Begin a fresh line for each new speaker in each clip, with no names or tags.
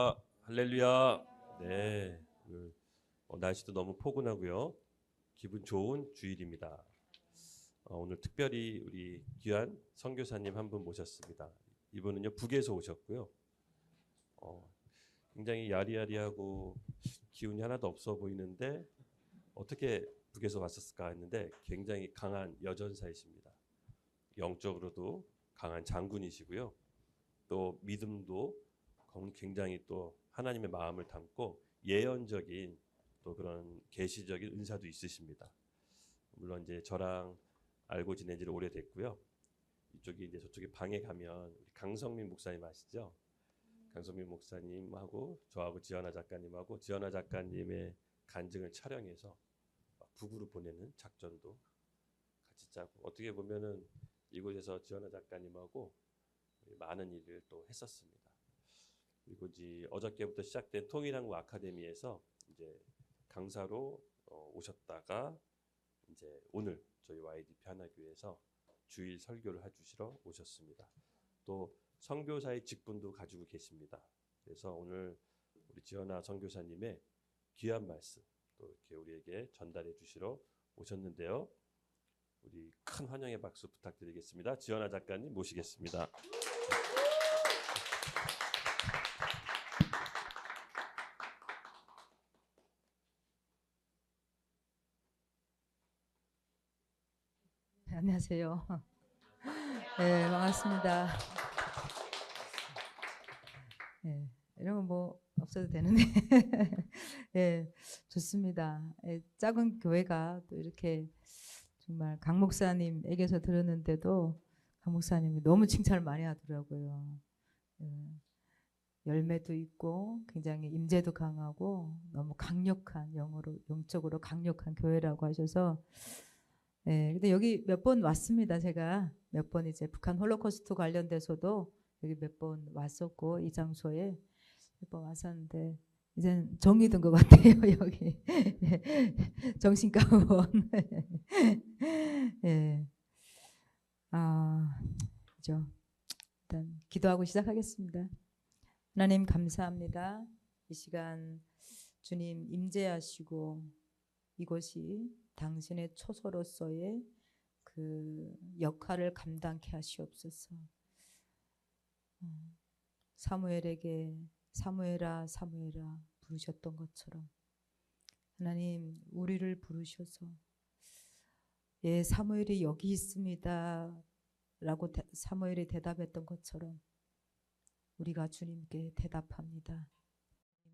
할렐루야, 할렐루야. 네, 오늘 날씨도 너무 포근하고요. 기분 좋은 주일입니다. 오늘 특별히 우리 귀한 선교사님 한 분 모셨습니다. 이분은요 북에서 오셨고요. 굉장히 야리야리하고 기운이 하나도 없어 보이는데 어떻게 북에서 왔었을까 했는데 굉장히 강한 여전사이십니다. 영적으로도 강한 장군이시고요. 또 믿음도 굉장히 또 하나님의 마음을 담고 예언적인 또 그런 계시적인 은사도 있으십니다. 물론 이제 저랑 알고 지낸 지는 오래됐고요. 이쪽이 이제 저쪽에 방에 가면 우리 강성민 목사님 아시죠? 강성민 목사님하고 저하고 지연아 작가님하고 지연아 작가님의 간증을 촬영해서 북으로 보내는 작전도 같이 짜고 어떻게 보면은 이곳에서 지연아 작가님하고 많은 일을 또 했었습니다. 그리고 이제 어저께부터 시작된 통일한국 아카데미에서 이제 강사로 오셨다가 이제 오늘 저희 YDP 하나교회에서 주일 설교를 해주시러 오셨습니다. 또 선교사의 직분도 가지고 계십니다. 그래서 오늘 우리 지연아 선교사님의 귀한 말씀 또 이렇게 우리에게 전달해 주시러 오셨는데요. 우리 큰 환영의 박수 부탁드리겠습니다. 지연아 작가님 모시겠습니다.
안녕하세요. 네, 반갑습니다. 네, 이런 거 뭐 없어도 되는데, 네, 좋습니다. 네, 작은 교회가 또 이렇게 정말 강 목사님에게서 들었는데도 강 목사님이 너무 칭찬을 많이 하더라고요. 네, 열매도 있고 굉장히 임재도 강하고 너무 강력한 영적으로 강력한 교회라고 하셔서. 네, 근데 여기 몇 번 왔습니다. 제가 몇 번 이제 북한 홀로코스트 관련돼서도 여기 몇 번 왔었고 이 장소에 몇 번 왔었는데 이제는 정이 든 것 같아요. 여기 정신가원. 예, 그죠. 일단 기도하고 시작하겠습니다. 하나님 감사합니다. 이 시간 주님 임재하시고 이곳이 당신의 초소로서의 그 역할을 감당케 하시옵소서. 사무엘에게 사무엘아 사무엘아 부르셨던 것처럼 하나님 우리를 부르셔서 예 사무엘이 여기 있습니다 라고 사무엘이 대답했던 것처럼 우리가 주님께 대답합니다.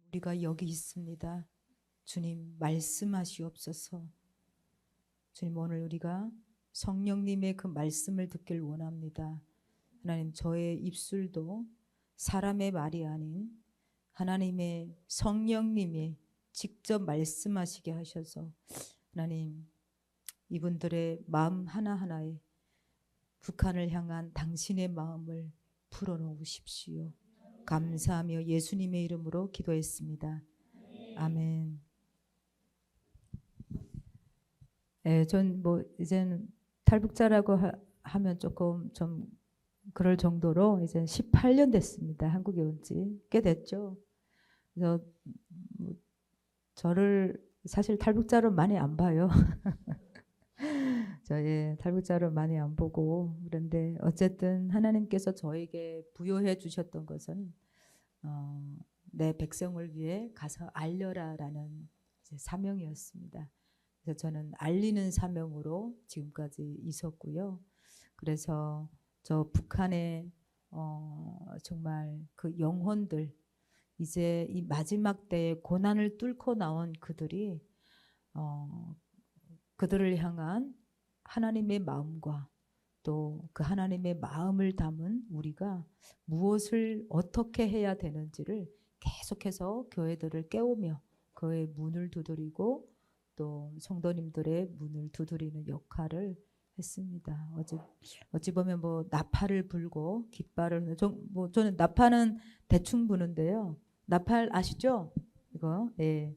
우리가 여기 있습니다. 주님 말씀하시옵소서. 주님 오늘 우리가 성령님의 그 말씀을 듣길 원합니다. 하나님 저의 입술도 사람의 말이 아닌 하나님의 성령님이 직접 말씀하시게 하셔서 하나님 이분들의 마음 하나하나에 북한을 향한 당신의 마음을 풀어놓으십시오. 감사하며 예수님의 이름으로 기도했습니다. 아멘. 네, 전 뭐 이제는 탈북자라고 하면 조금 좀 그럴 정도로 이제 18년 됐습니다. 한국에 온 지 꽤 됐죠. 그래서 뭐 저를 사실 탈북자로 많이 안 봐요. 저의 탈북자로 많이 안 보고 그런데 어쨌든 하나님께서 저에게 부여해 주셨던 것은 내 백성을 위해 가서 알려라라는 사명이었습니다. 그래서 저는 알리는 사명으로 지금까지 있었고요. 그래서 저 북한의 정말 그 영혼들 이제 이 마지막 때에 고난을 뚫고 나온 그들이 그들을 향한 하나님의 마음과 또 그 하나님의 마음을 담은 우리가 무엇을 어떻게 해야 되는지를 계속해서 교회들을 깨우며 그의 문을 두드리고 또 성도님들의 문을 두드리는 역할을 했습니다. 어찌 보면 뭐 나팔을 불고 깃발을 저는 나팔은 대충 부는데요. 나팔 아시죠? 이거 예.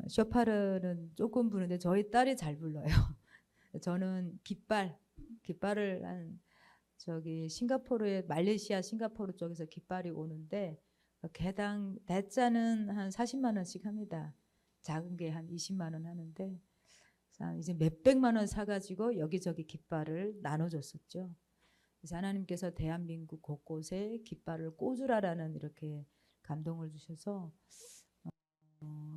쇼파르는 조금 부는데 저희 딸이 잘 불러요. 저는 깃발을 한 저기 말레이시아 싱가포르 쪽에서 깃발이 오는데 개당 대짜는 한 40만 원씩 합니다. 작은 게 한 20만 원 하는데 이제 몇백만 원 사가지고 여기저기 깃발을 나눠줬었죠. 그래서 하나님께서 대한민국 곳곳에 깃발을 꽂으라라는 이렇게 감동을 주셔서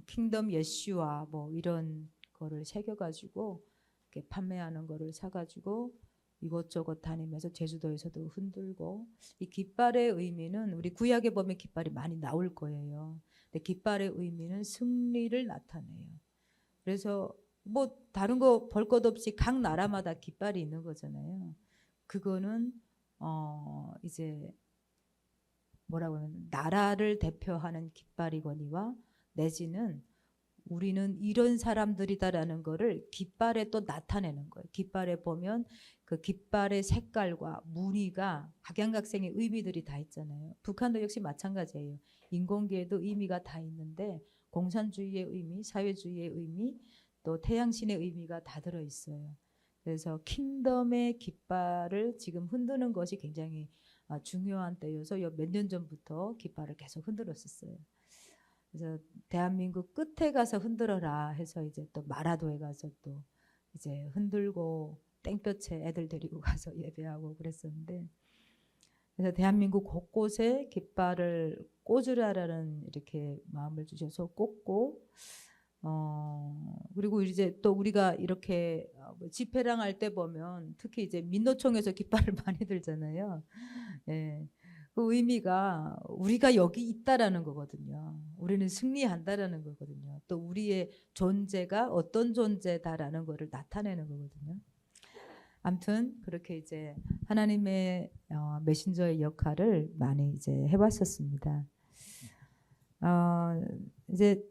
킹덤 예슈와 뭐 이런 거를 새겨가지고 이렇게 판매하는 거를 사가지고 이것저것 다니면서 제주도에서도 흔들고, 이 깃발의 의미는 우리 구약에 보면 깃발이 많이 나올 거예요. 근데 깃발의 의미는 승리를 나타내요. 그래서 뭐 다른 거 볼 것 없이 각 나라마다 깃발이 있는 거잖아요. 그거는 이제 뭐라고 하면 나라를 대표하는 깃발이거니와 내지는 우리는 이런 사람들이다라는 거를 깃발에 또 나타내는 거예요. 깃발에 보면 그 깃발의 색깔과 무늬가 각양각색의 의미들이 다 있잖아요. 북한도 역시 마찬가지예요. 인공계에도 의미가 다 있는데 공산주의의 의미, 사회주의의 의미, 또 태양신의 의미가 다 들어있어요. 그래서 킹덤의 깃발을 지금 흔드는 것이 굉장히 중요한 때여서 몇 년 전부터 깃발을 계속 흔들었었어요. 그래서 대한민국 끝에 가서 흔들어라 해서 이제 또 마라도에 가서 또 이제 흔들고 땡볕에 애들 데리고 가서 예배하고 그랬었는데, 그래서 대한민국 곳곳에 깃발을 꽂으라라는 이렇게 마음을 주셔서 꽂고, 그리고 이제 또 우리가 이렇게 집회랑 할 때 보면 특히 이제 민노총에서 깃발을 많이 들잖아요. 예. 그 의미가 우리가 여기 있다라는 거거든요. 우리는 승리한다라는 거거든요. 또 우리의 존재가 어떤 존재다라는 것을 나타내는 거거든요. 아무튼 그렇게 이제 하나님의 메신저의 역할을 많이 이제 해봤었습니다. 이제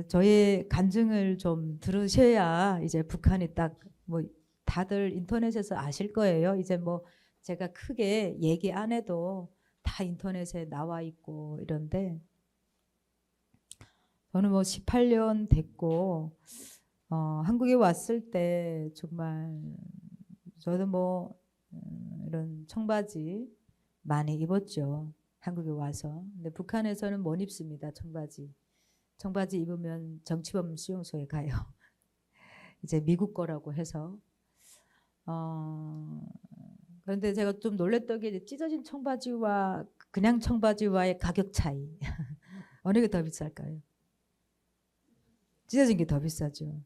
저의 간증을 좀 들으셔야 이제 북한이 딱 뭐 다들 인터넷에서 아실 거예요. 이제 뭐 제가 크게 얘기 안 해도 다 인터넷에 나와 있고 이런데, 저는 뭐 18년 됐고 한국에 왔을 때 정말 저도 뭐 이런 청바지 많이 입었죠. 한국에 와서. 근데 북한에서는 못 입습니다. 청바지. 청바지 입으면 정치범 수용소에 가요. 이제 미국 거라고 해서. 그런데 제가 좀 놀랬던 게 찢어진 청바지와 그냥 청바지와의 가격 차이. 어느 게 더 비쌀까요? 찢어진 게 더 비싸죠.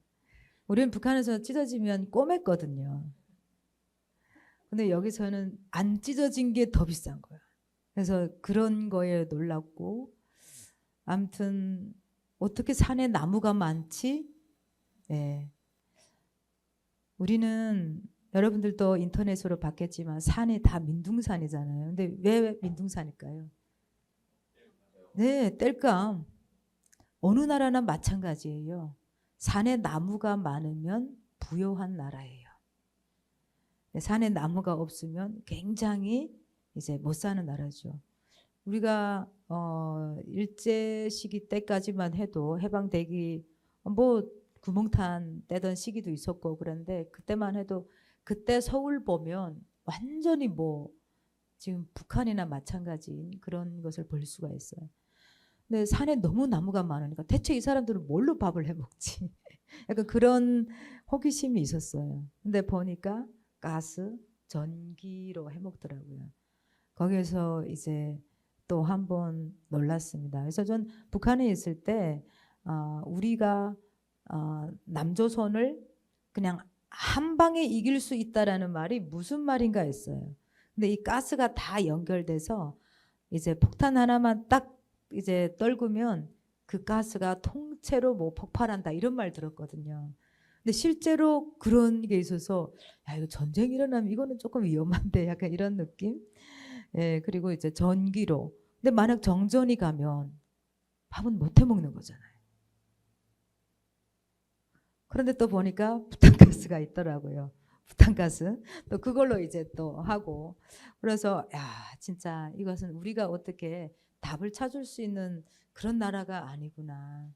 우리는 북한에서 찢어지면 꼬맸거든요. 근데 여기서는 안 찢어진 게 더 비싼 거야. 그래서 그런 거에 놀랐고, 아무튼 어떻게 산에 나무가 많지? 네. 우리는 여러분들도 인터넷으로 봤겠지만 산이 다 민둥산이잖아요. 근데 왜 민둥산일까요? 네, 땔감. 어느 나라나 마찬가지예요. 산에 나무가 많으면 부요한 나라예요. 산에 나무가 없으면 굉장히 이제 못 사는 나라죠. 우리가 일제 시기 때까지만 해도 해방되기 뭐 구멍탄 떼던 시기도 있었고, 그런데 그때만 해도 그때 서울 보면 완전히 뭐 지금 북한이나 마찬가지인 그런 것을 볼 수가 있어요. 근데 산에 너무 나무가 많으니까 대체 이 사람들은 뭘로 밥을 해 먹지? 약간 그런 호기심이 있었어요. 근데 보니까 가스, 전기로 해 먹더라고요. 거기에서 이제 또 한 번 놀랐습니다. 그래서 전 북한에 있을 때 우리가 남조선을 그냥 한 방에 이길 수 있다라는 말이 무슨 말인가 했어요. 근데 이 가스가 다 연결돼서 이제 폭탄 하나만 딱 이제 떨구면 그 가스가 통째로 뭐 폭발한다 이런 말 들었거든요. 근데 실제로 그런 게 있어서 야, 이거 전쟁 일어나면 이거는 조금 위험한데 약간 이런 느낌? 예, 그리고 이제 전기로. 근데 만약 정전이 가면 밥은 못 해 먹는 거잖아요. 그런데 또 보니까 부탄가스가 있더라고요. 부탄가스. 또 그걸로 이제 또 하고. 그래서 야, 진짜 이것은 우리가 어떻게 답을 찾을 수 있는 그런 나라가 아니구나.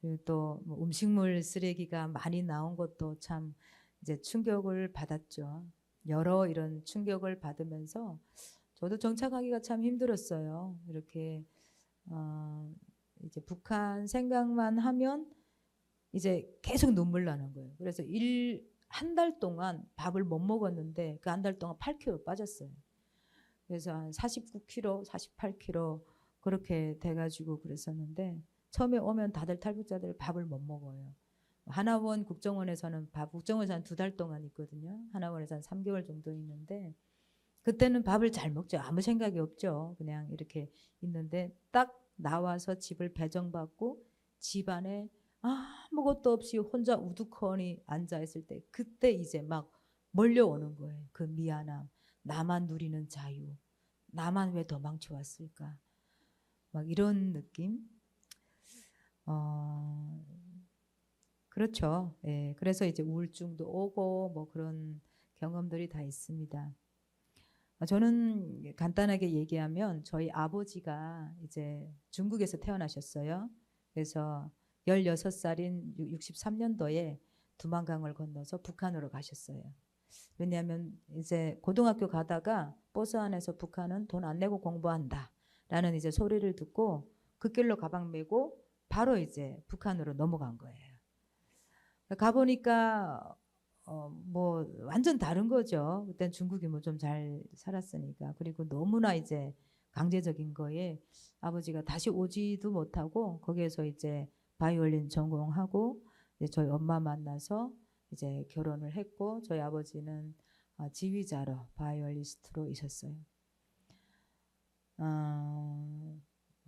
그리고 또 뭐 음식물 쓰레기가 많이 나온 것도 참 이제 충격을 받았죠. 여러 이런 충격을 받으면서 저도 정착하기가 참 힘들었어요. 이렇게 이제 북한 생각만 하면 이제 계속 눈물 나는 거예요. 그래서 한 달 동안 밥을 못 먹었는데 그 한 달 동안 8kg 빠졌어요. 그래서 한 49kg, 48kg 그렇게 돼가지고 그랬었는데 처음에 오면 다들 탈북자들 밥을 못 먹어요. 하나원 국정원에서는 국정원에서 한 2달 동안 있거든요. 하나원에서 한 3개월 정도 있는데 그때는 밥을 잘 먹죠. 아무 생각이 없죠. 그냥 이렇게 있는데 딱 나와서 집을 배정받고 집 안에 아무것도 없이 혼자 우두커니 앉아 있을 때 그때 이제 막 몰려오는 거예요. 그 미안함, 나만 누리는 자유, 나만 왜 도망쳐 왔을까? 막 이런 느낌. 그렇죠. 예, 그래서 이제 우울증도 오고 뭐 그런 경험들이 다 있습니다. 저는 간단하게 얘기하면 저희 아버지가 이제 중국에서 태어나셨어요. 그래서 16살인 63년도에 두만강을 건너서 북한으로 가셨어요. 왜냐하면 이제 고등학교 가다가 버스 안에서 북한은 돈 안 내고 공부한다 라는 이제 소리를 듣고 그 길로 가방 메고 바로 이제 북한으로 넘어간 거예요. 가보니까 뭐 완전 다른 거죠. 그땐 중국이 뭐 좀 잘 살았으니까. 그리고 너무나 이제 강제적인 거에 아버지가 다시 오지도 못하고 거기에서 이제 바이올린 전공하고 이제 저희 엄마 만나서 이제 결혼을 했고 저희 아버지는 지휘자로 바이올리스트로 있었어요.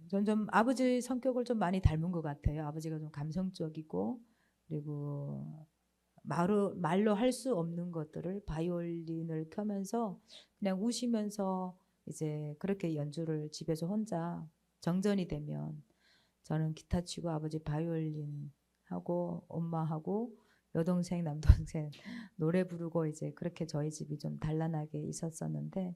전 좀 아버지 성격을 좀 많이 닮은 것 같아요. 아버지가 좀 감성적이고 그리고 말로 할 수 없는 것들을 바이올린을 켜면서 그냥 우시면서 이제 그렇게 연주를 집에서 혼자 정전이 되면 저는 기타 치고 아버지 바이올린 하고 엄마하고 여동생 남동생 노래 부르고 이제 그렇게 저희 집이 좀 단란하게 있었었는데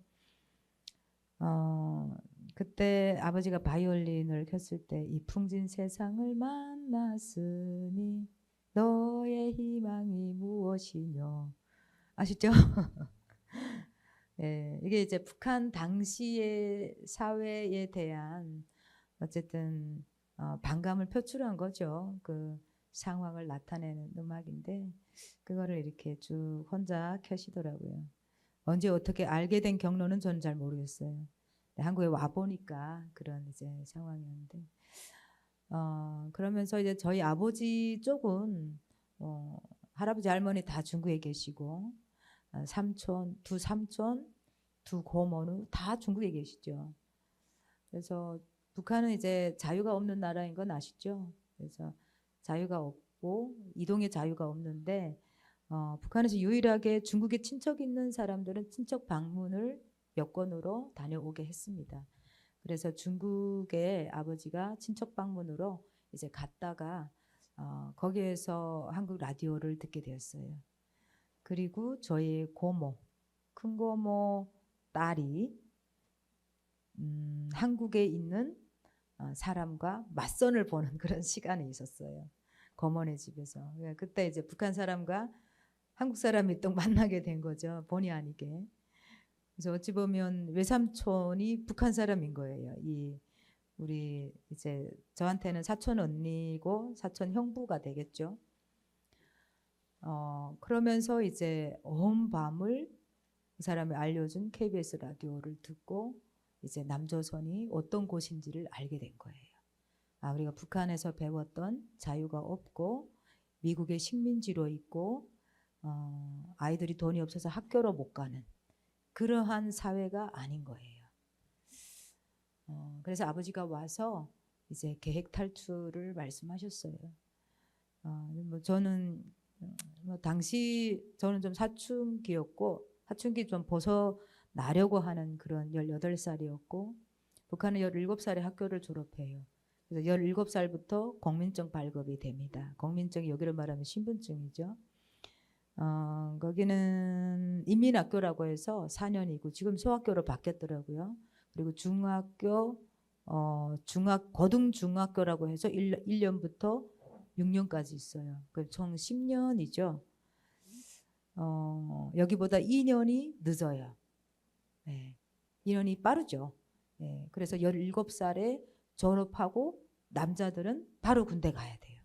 그때 아버지가 바이올린을 켰을 때 이 풍진 세상을 만났으니 너의 희망이 무엇이뇨 아시죠? 예, 이게 이제 북한 당시의 사회에 대한 어쨌든 반감을 표출한 거죠. 그 상황을 나타내는 음악인데 그거를 이렇게 쭉 혼자 켜시더라고요. 언제 어떻게 알게 된 경로는 저는 잘 모르겠어요. 한국에 와 보니까 그런 이제 상황이었는데 그러면서 이제 저희 아버지 쪽은 할아버지 할머니 다 중국에 계시고 두 삼촌, 두 고모는 다 중국에 계시죠. 그래서 북한은 이제 자유가 없는 나라인 건 아시죠? 그래서 자유가 없고 이동의 자유가 없는데 북한에서 유일하게 중국에 친척 있는 사람들은 친척 방문을 여권으로 다녀오게 했습니다. 그래서 중국에 아버지가 친척 방문으로 이제 갔다가 거기에서 한국 라디오를 듣게 되었어요. 그리고 저희 고모, 큰 고모 딸이 한국에 있는 사람과 맞선을 보는 그런 시간이 있었어요. 고모네 집에서. 그때 이제 북한 사람과 한국 사람이 또 만나게 된 거죠. 본의 아니게. 그래서 어찌 보면 외삼촌이 북한 사람인 거예요. 우리 이제 저한테는 사촌 언니고 사촌 형부가 되겠죠. 그러면서 이제 온 밤을 그 사람이 알려준 KBS 라디오를 듣고 이제 남조선이 어떤 곳인지를 알게 된 거예요. 우리가 북한에서 배웠던 자유가 없고 미국의 식민지로 있고 아이들이 돈이 없어서 학교로 못 가는 그러한 사회가 아닌 거예요. 그래서 아버지가 와서 이제 계획 탈출을 말씀하셨어요. 뭐 저는 뭐 당시 저는 좀 사춘기였고 사춘기 좀 벗어나려고 하는 그런 18살이었고 북한은 17살에 학교를 졸업해요. 그래서 17살부터 공민증 발급이 됩니다. 공민증이 여기로 말하면 신분증이죠. 거기는 인민학교라고 해서 4년이고 지금 소학교로 바뀌었더라고요. 그리고 중학교, 고등중학교라고 해서 1년부터 6년까지 있어요. 총 10년이죠. 여기보다 2년이 늦어요. 네. 인원이 빠르죠. 예, 그래서 17살에 졸업하고 남자들은 바로 군대 가야 돼요.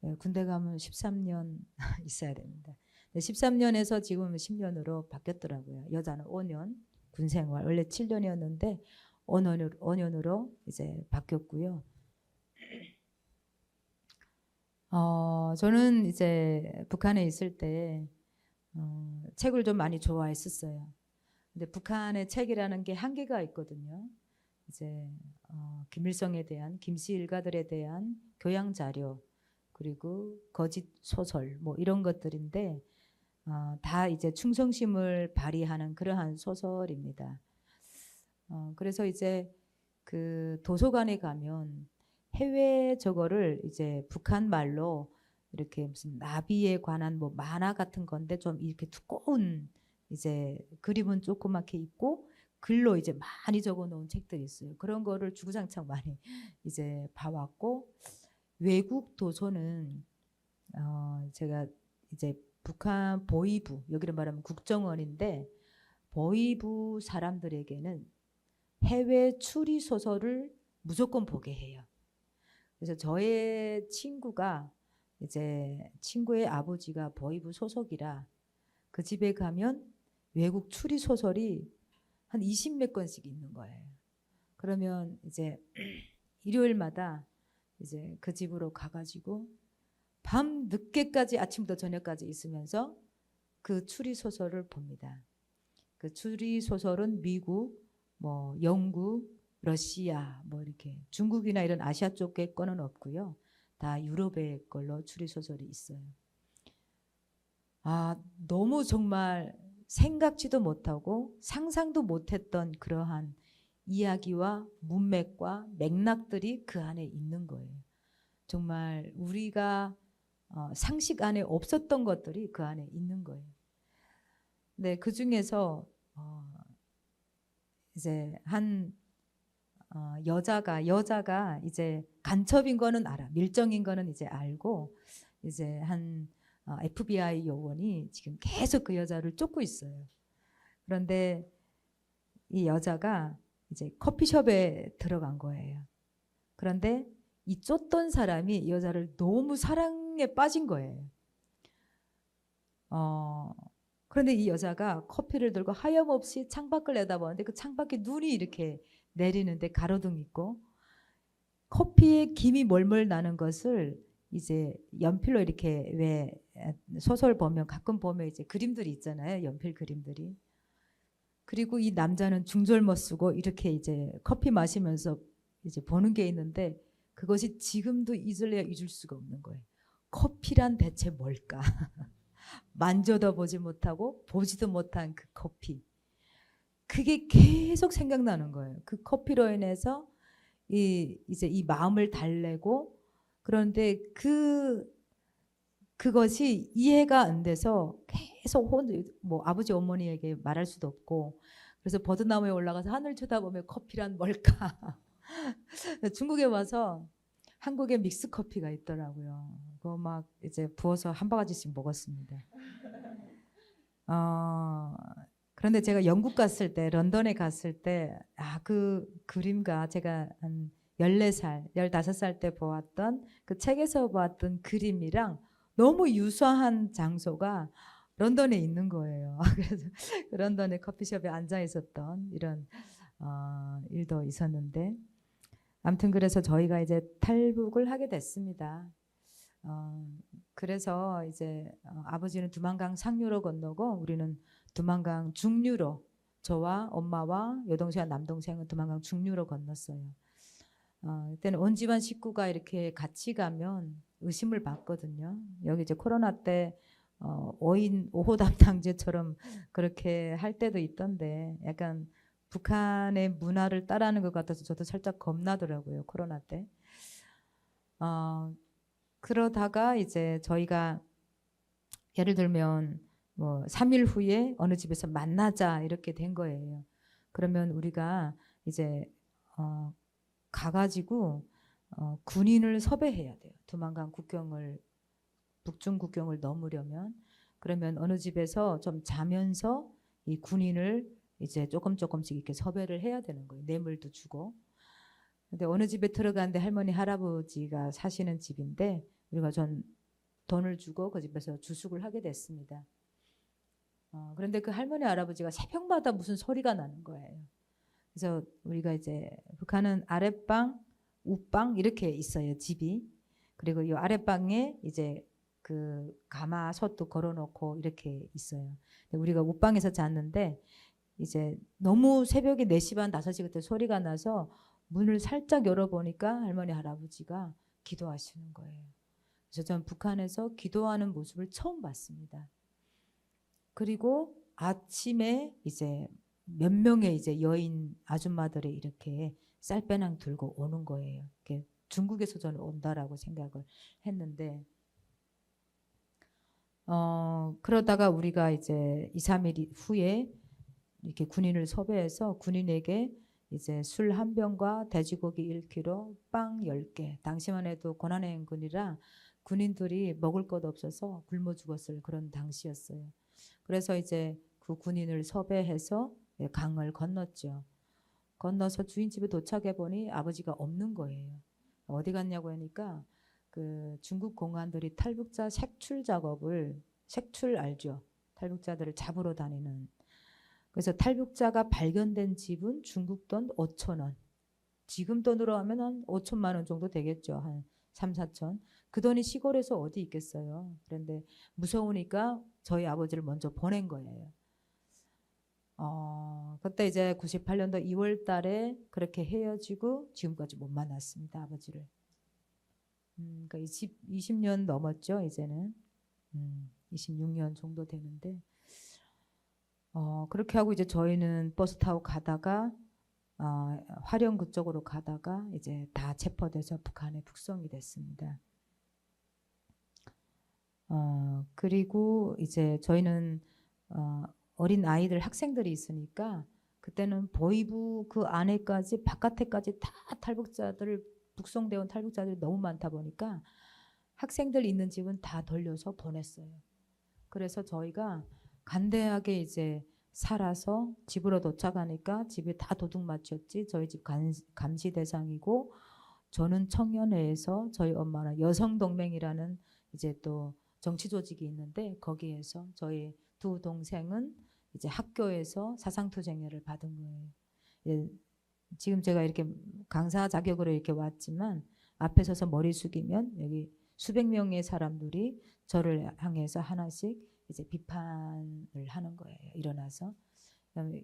예, 군대 가면 13년 있어야 됩니다. 13년에서 지금 10년으로 바뀌었더라고요. 여자는 5년 군생활, 원래 7년이었는데 5년으로 이제 바뀌었고요. 저는 이제 북한에 있을 때 책을 좀 많이 좋아했었어요. 근데 북한의 책이라는 게 한계가 있거든요. 이제 김일성에 대한, 김씨 일가들에 대한 교양 자료, 그리고 거짓 소설 뭐 이런 것들인데 다 이제 충성심을 발휘하는 그러한 소설입니다. 그래서 이제 그 도서관에 가면 해외 저거를 이제 북한 말로 이렇게 무슨 나비에 관한 뭐 만화 같은 건데 좀 이렇게 두꺼운 이제 그림은 조그맣게 있고 글로 이제 많이 적어 놓은 책들이 있어요. 그런 거를 주구장창 많이 이제 봐왔고, 외국 도서는 제가 이제 북한 보위부, 여기를 말하면 국정원인데 보위부 사람들에게는 해외 추리 소설을 무조건 보게 해요. 그래서 저의 친구가 이제 친구의 아버지가 보위부 소속이라 그 집에 가면 외국 추리 소설이 한 20몇 권씩 있는 거예요. 그러면 이제 일요일마다 이제 그 집으로 가가지고 밤 늦게까지 아침부터 저녁까지 있으면서 그 추리 소설을 봅니다. 그 추리 소설은 미국, 뭐 영국, 러시아, 뭐 이렇게 중국이나 이런 아시아 쪽의 거는 없고요. 다 유럽의 걸로 추리 소설이 있어요. 너무 정말 생각지도 못하고 상상도 못했던 그러한 이야기와 문맥과 맥락들이 그 안에 있는 거예요. 정말 우리가 상식 안에 없었던 것들이 그 안에 있는 거예요. 네, 그 중에서 이제 한 여자가 이제 간첩인 거는 알아, 밀정인 거는 이제 알고, 이제 한 FBI 요원이 지금 계속 그 여자를 쫓고 있어요. 그런데 이 여자가 이제 커피숍에 들어간 거예요. 그런데 이 쫓던 사람이 이 여자를 너무 사랑에 빠진 거예요. 그런데 이 여자가 커피를 들고 하염없이 창밖을 내다보는데 그 창밖에 눈이 이렇게 내리는데 가로등 있고 커피에 김이 몰몰 나는 것을 이제 연필로 이렇게, 왜 소설 보면 가끔 보면 이제 그림들이 있잖아요. 연필 그림들이. 그리고 이 남자는 중절모 쓰고 이렇게 이제 커피 마시면서 이제 보는 게 있는데 그것이 지금도 잊을래야 잊을 수가 없는 거예요. 커피란 대체 뭘까? 만져도 보지 못하고 보지도 못한 그 커피. 그게 계속 생각나는 거예요. 그 커피로 인해서 이제 이 마음을 달래고, 그런데 그것이 이해가 안 돼서 계속 뭐 아버지 어머니에게 말할 수도 없고, 그래서 버드나무에 올라가서 하늘 쳐다보며 커피란 뭘까? 중국에 와서 한국에 믹스 커피가 있더라고요. 그거 막 이제 부어서 한 바가지씩 먹었습니다. 그런데 제가 영국 갔을 때, 런던에 갔을 때, 그 그림과 제가 한 14살, 15살 때 보았던 그 책에서 보았던 그림이랑 너무 유사한 장소가 런던에 있는 거예요. 그래서 런던의 커피숍에 앉아 있었던 이런 일도 있었는데, 아무튼 그래서 저희가 이제 탈북을 하게 됐습니다. 그래서 이제 아버지는 두만강 상류로 건너고 우리는 두만강 중류로, 저와 엄마와 여동생과 남동생은 두만강 중류로 건넜어요. 그때는 온 집안 식구가 이렇게 같이 가면 의심을 받거든요. 여기 이제 코로나 때 5인 5호 담당제처럼 그렇게 할 때도 있던데 약간 북한의 문화를 따라하는 것 같아서 저도 살짝 겁나더라고요, 코로나 때. 그러다가 이제 저희가 예를 들면 뭐 3일 후에 어느 집에서 만나자 이렇게 된 거예요. 그러면 우리가 이제 가가지고 군인을 섭외해야 돼요. 두만강 국경을, 북중 국경을 넘으려면. 그러면 어느 집에서 좀 자면서 이 군인을 이제 조금씩 이렇게 섭외를 해야 되는 거예요. 뇌물도 주고. 근데 어느 집에 들어가는데 할머니 할아버지가 사시는 집인데 우리가 전 돈을 주고 그 집에서 주숙을 하게 됐습니다. 그런데 그 할머니 할아버지가 새벽마다 무슨 소리가 나는 거예요. 그래서 우리가 이제 북한은 아랫방, 윗방 이렇게 있어요, 집이. 그리고 이 아랫방에 이제 그 가마솥도 걸어놓고 이렇게 있어요. 근데 우리가 윗방에서 잤는데 이제 너무 새벽에 4시 반, 5시 그때 소리가 나서 문을 살짝 열어보니까 할머니 할아버지가 기도하시는 거예요. 그래서 전 북한에서 기도하는 모습을 처음 봤습니다. 그리고 아침에 이제 몇 명의 이제 여인 아줌마들이 이렇게 쌀배낭 들고 오는 거예요. 이렇게 중국에서 저는 온다라고 생각을 했는데 그러다가 우리가 이제 2, 3일 후에 이렇게 군인을 섭외해서 군인에게 이제 술 1병과 돼지고기 1kg, 빵 10개. 당시만 해도 고난행군이라 군인들이 먹을 것 없어서 굶어 죽었을 그런 당시였어요. 그래서 이제 그 군인을 섭외해서 강을 건넜죠. 건너서 주인 집에 도착해 보니 아버지가 없는 거예요. 어디 갔냐고 하니까 그 중국 공안들이 탈북자 색출 작업을, 색출 알죠? 탈북자들을 잡으러 다니는. 그래서 탈북자가 발견된 집은 중국 돈 5천 원. 지금 돈으로 하면 한 5천만 원 정도 되겠죠. 한 3, 4천. 그 돈이 시골에서 어디 있겠어요. 그런데 무서우니까 저희 아버지를 먼저 보낸 거예요. 그때 이제 98년도 2월 달에 그렇게 헤어지고 지금까지 못 만났습니다. 아버지를. 그러니까 20년 넘었죠. 이제는. 26년 정도 되는데 그렇게 하고 이제 저희는 버스 타고 가다가 화령 그쪽으로 가다가 이제 다 체포돼서 북한에 북송이 됐습니다. 그리고 이제 저희는 어린 아이들 학생들이 있으니까 그때는 보이부 그 안에까지 바깥에까지 다 탈북자들 북송되어 온 탈북자들이 너무 많다 보니까 학생들 있는 집은 다 돌려서 보냈어요. 그래서 저희가 간대하게 이제 살아서 집으로 도착하니까 집에 다 도둑맞췄지. 저희 집 감시 대상이고 저는 청년회에서 저희 엄마랑 여성동맹이라는 이제 또 정치 조직이 있는데 거기에서 저희 두 동생은 이제 학교에서 사상투쟁회를 받은 거예요. 예, 지금 제가 이렇게 강사 자격으로 이렇게 왔지만 앞에 서서 머리 숙이면 여기 수백 명의 사람들이 저를 향해서 하나씩 이제 비판을 하는 거예요. 일어나서.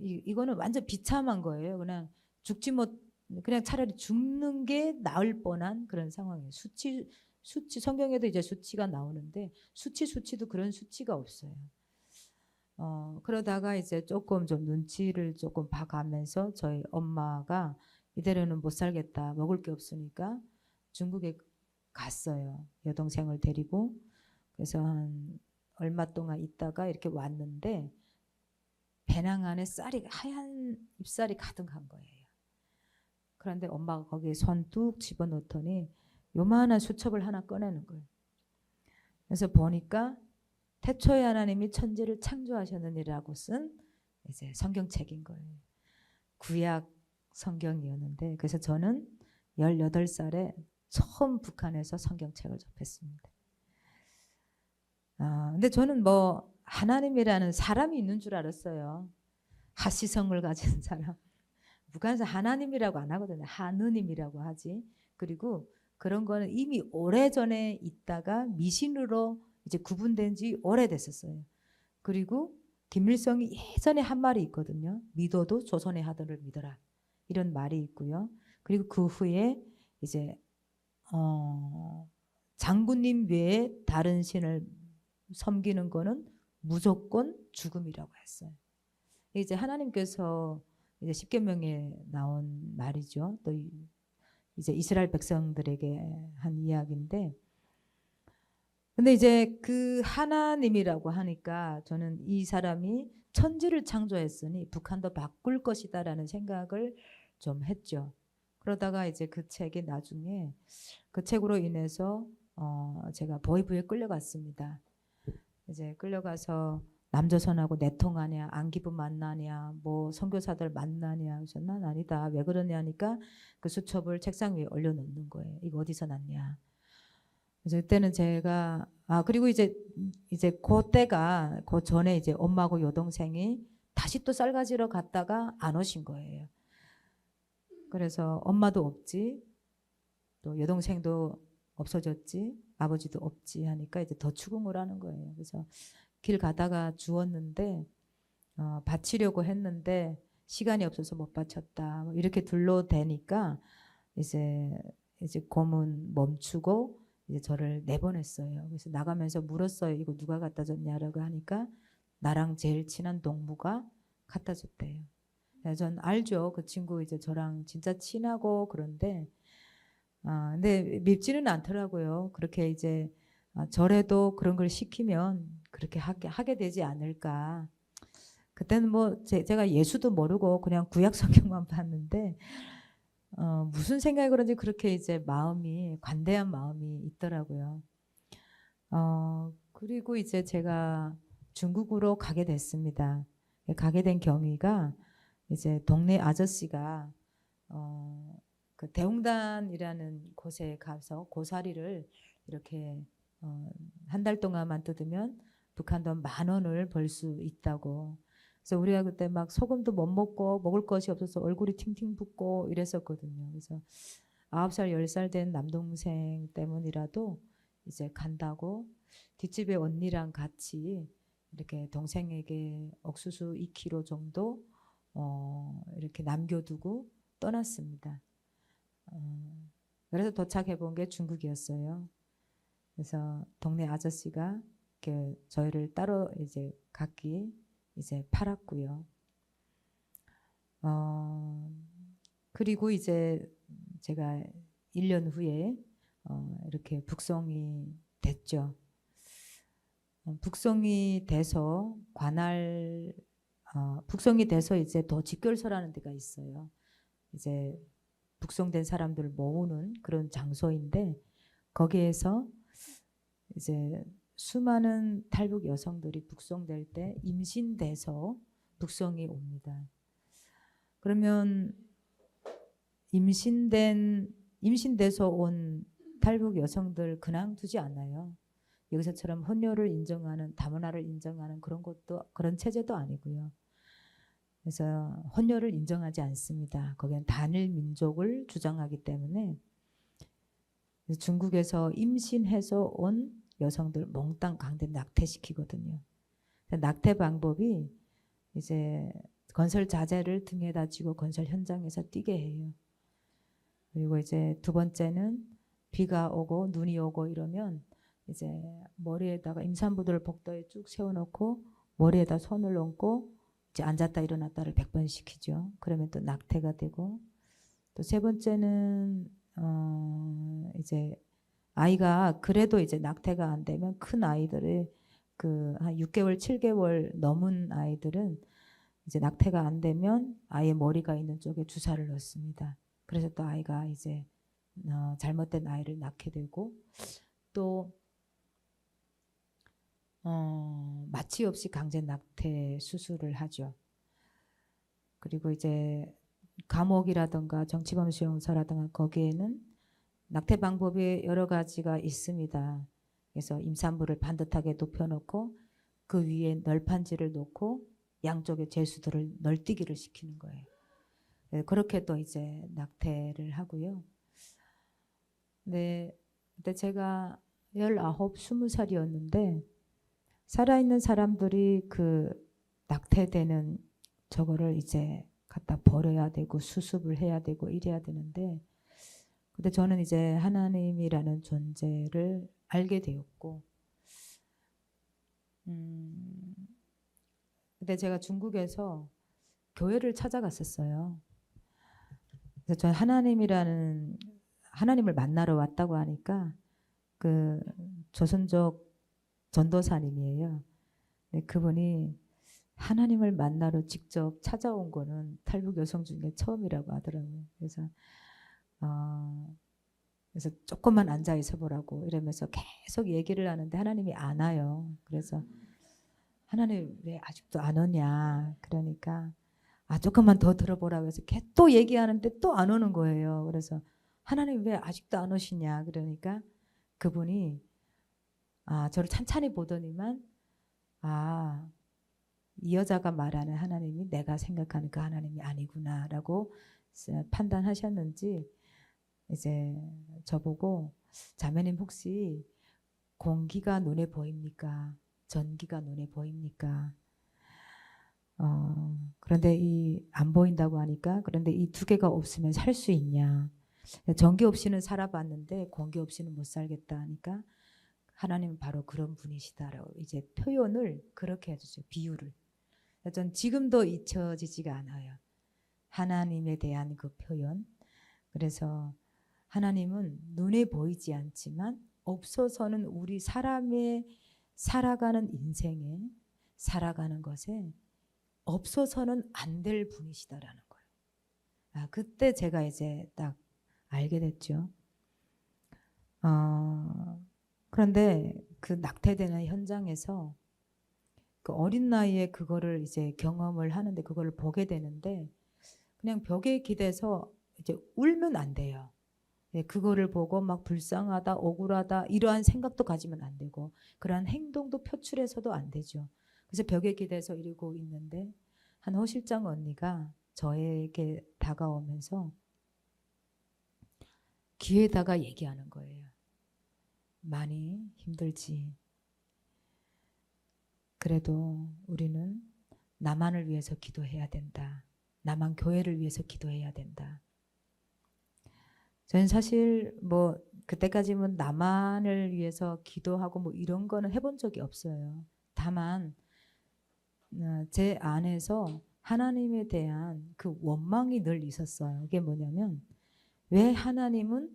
이거는 완전 비참한 거예요. 그냥 죽지 못, 그냥 차라리 죽는 게 나을 뻔한 그런 상황이에요. 수치 성경에도 이제 수치가 나오는데 수치도 그런 수치가 없어요. 그러다가 이제 조금 좀 눈치를 조금 봐가면서 저희 엄마가 이대로는 못 살겠다. 먹을 게 없으니까 중국에 갔어요. 여동생을 데리고. 그래서 한 얼마 동안 있다가 이렇게 왔는데 배낭 안에 쌀이 하얀 잎쌀이 가득한 거예요. 그런데 엄마가 거기에 손 뚝 집어넣더니 요만한 수첩을 하나 꺼내는 거예요. 그래서 보니까 태초에 하나님이 천지를 창조하셨느니라고 쓴 이제 성경책인 거예요. 구약 성경이었는데 그래서 저는 18살에 처음 북한에서 성경책을 접했습니다. 근데 저는 뭐 하나님이라는 사람이 있는 줄 알았어요. 하시성을 가진 사람. 북한에서 하나님이라고 안 하거든요. 하느님이라고 하지. 그리고 그런 거는 이미 오래전에 있다가 미신으로 이제 구분된 지 오래됐었어요. 그리고 김일성이 예전에 한 말이 있거든요. 믿어도 조선의 하늘을 믿어라. 이런 말이 있고요. 그리고 그 후에 이제 장군님 외에 다른 신을 섬기는 거는 무조건 죽음이라고 했어요. 이제 하나님께서 이제 십계명에 나온 말이죠. 또 이제 이스라엘 백성들에게 한 이야기인데, 근데 이제 그 하나님이라고 하니까 저는 이 사람이 천지를 창조했으니 북한도 바꿀 것이다라는 생각을 좀 했죠. 그러다가 이제 그 책이 나중에 그 책으로 인해서 제가 보이부에 끌려갔습니다. 이제 끌려가서 남조선하고 내통하냐, 안기부 만나냐, 뭐 선교사들 만나냐. 그래서 난 아니다. 왜 그러냐 하니까 그 수첩을 책상 위에 올려놓는 거예요. 이거 어디서 났냐. 그래서 그때는 제가 그리고 이제 그때가 그 전에 이제 엄마하고 여동생이 다시 또 쌀 가지러 갔다가 안 오신 거예요. 그래서 엄마도 없지, 또 여동생도 없어졌지, 아버지도 없지 하니까 이제 더 추궁을 하는 거예요. 그래서 길 가다가 주웠는데 바치려고 했는데 시간이 없어서 못 바쳤다. 뭐 이렇게 둘러대니까 이제 고문 멈추고 이제 저를 내보냈어요. 그래서 나가면서 물었어요. 이거 누가 갖다 줬냐라고 하니까 나랑 제일 친한 동무가 갖다 줬대요. 전 알죠. 그 친구 이제 저랑 진짜 친하고 그런데 근데 밉지는 않더라고요. 그렇게 이제 절에도 그런 걸 시키면 그렇게 하게 되지 않을까. 그때는 뭐 제가 예수도 모르고 그냥 구약 성경만 봤는데 무슨 생각이 그런지 그렇게 이제 마음이 관대한 마음이 있더라고요. 그리고 이제 제가 중국으로 가게 됐습니다. 가게 된 경위가 이제 동네 아저씨가 그 대웅단이라는 곳에 가서 고사리를 이렇게 한 달 동안만 뜯으면 북한 돈 10,000원을 벌 수 있다고. 그래서 우리가 그때 막 소금도 못 먹고 먹을 것이 없어서 얼굴이 팅팅 붓고 이랬었거든요. 그래서 9살, 10살 된 남동생 때문이라도 이제 간다고 뒷집에 언니랑 같이 이렇게 동생에게 옥수수 2kg 정도 이렇게 남겨두고 떠났습니다. 그래서 도착해 본 게 중국이었어요. 그래서 동네 아저씨가 이렇게 저희를 따로 이제 각기 이제 팔았고요. 그리고 이제 제가 1년 후에 이렇게 북송이 됐죠. 북송이 돼서 북송이 돼서 이제 더 직결소라는 데가 있어요. 이제 북송된 사람들 모으는 그런 장소인데 거기에서 이제 수많은 탈북 여성들이 북송될 때 임신돼서 북송이 옵니다. 그러면 임신돼서 온 탈북 여성들 그냥 두지 않아요. 여기서처럼 혼혈을 인정하는 다문화를 인정하는 그런 체제도 아니고요. 그래서 혼혈을 인정하지 않습니다. 거기는 단일 민족을 주장하기 때문에 중국에서 임신해서 온 여성들 몽땅 강제 낙태시키거든요. 낙태 방법이 이제 건설 자재를 등에다 지고 건설 현장에서 뛰게 해요. 그리고 이제 두 번째는 비가 오고 눈이 오고 이러면 이제 머리에다가 임산부들을 복도에 쭉 세워놓고 머리에다 손을 얹고 이제 앉았다 일어났다를 100번 시키죠. 그러면 또 낙태가 되고 또 세 번째는 이제 아이가 그래도 이제 낙태가 안 되면 큰 아이들을 한 6개월, 7개월 넘은 아이들은 이제 낙태가 안 되면 아이의 머리가 있는 쪽에 주사를 넣습니다. 그래서 또 아이가 이제 잘못된 아이를 낳게 되고 또 마취 없이 강제 낙태 수술을 하죠. 그리고 이제 감옥이라든가 정치범 수용소라든가 거기에는 낙태 방법이 여러 가지가 있습니다. 그래서 임산부를 반듯하게 눕혀놓고 그 위에 널판지를 놓고 양쪽에 제수들을 널뛰기를 시키는 거예요. 그렇게 또 이제 낙태를 하고요. 네, 그때 제가 19, 20살이었는데 살아있는 사람들이 그 낙태되는 저거를 이제 갖다 버려야 되고 수습을 해야 되고 이래야 되는데 근데 저는 이제 하나님이라는 존재를 알게 되었고 근데 제가 중국에서 교회를 찾아갔었어요. 그래서 저는 하나님을 만나러 왔다고 하니까 그 조선족 전도사님이에요. 근데 그분이 하나님을 만나러 직접 찾아온 거는 탈북 여성 중에 처음이라고 하더라고요. 그래서 조금만 앉아 있어 보라고 이러면서 계속 얘기를 하는데 하나님이 안 와요. 그래서 하나님 왜 아직도 안 오냐. 그러니까 조금만 더 들어보라고 해서 또 얘기하는데 또 안 오는 거예요. 그래서 하나님 왜 아직도 안 오시냐. 그러니까 그분이 저를 찬찬히 보더니만 이 여자가 말하는 하나님이 내가 생각하는 그 하나님이 아니구나라고 판단하셨는지 이제 저보고 자매님 혹시 공기가 눈에 보입니까? 전기가 눈에 보입니까? 그런데 안 보인다고 하니까 그런데 이 두 개가 없으면 살 수 있냐? 전기 없이는 살아봤는데 공기 없이는 못 살겠다 하니까 하나님은 바로 그런 분이시다라고 이제 표현을 그렇게 해주죠. 비유를. 전 지금도 잊혀지지가 않아요. 하나님에 대한 그 표현. 그래서 하나님은 눈에 보이지 않지만 없어서는 우리 사람의 살아가는 인생에 살아가는 것에 없어서는 안 될 분이시다라는 거예요. 그때 제가 이제 딱 알게 됐죠. 그런데 그 낙태되는 현장에서 그 어린 나이에 그거를 이제 경험을 하는데 그거를 보게 되는데 그냥 벽에 기대서 이제 울면 안 돼요. 그거를 보고 막 불쌍하다, 억울하다 이러한 생각도 가지면 안 되고 그러한 행동도 표출해서도 안 되죠. 그래서 벽에 기대서 이러고 있는데 한 호실장 언니가 저에게 다가오면서 귀에다가 얘기하는 거예요. 많이 힘들지. 그래도 우리는 나만을 위해서 기도해야 된다. 나만 교회를 위해서 기도해야 된다. 저는 사실 뭐 그때까지는 나만을 위해서 기도하고 뭐 이런 거는 해본 적이 없어요. 다만 제 안에서 하나님에 대한 그 원망이 늘 있었어요. 이게 뭐냐면 왜 하나님은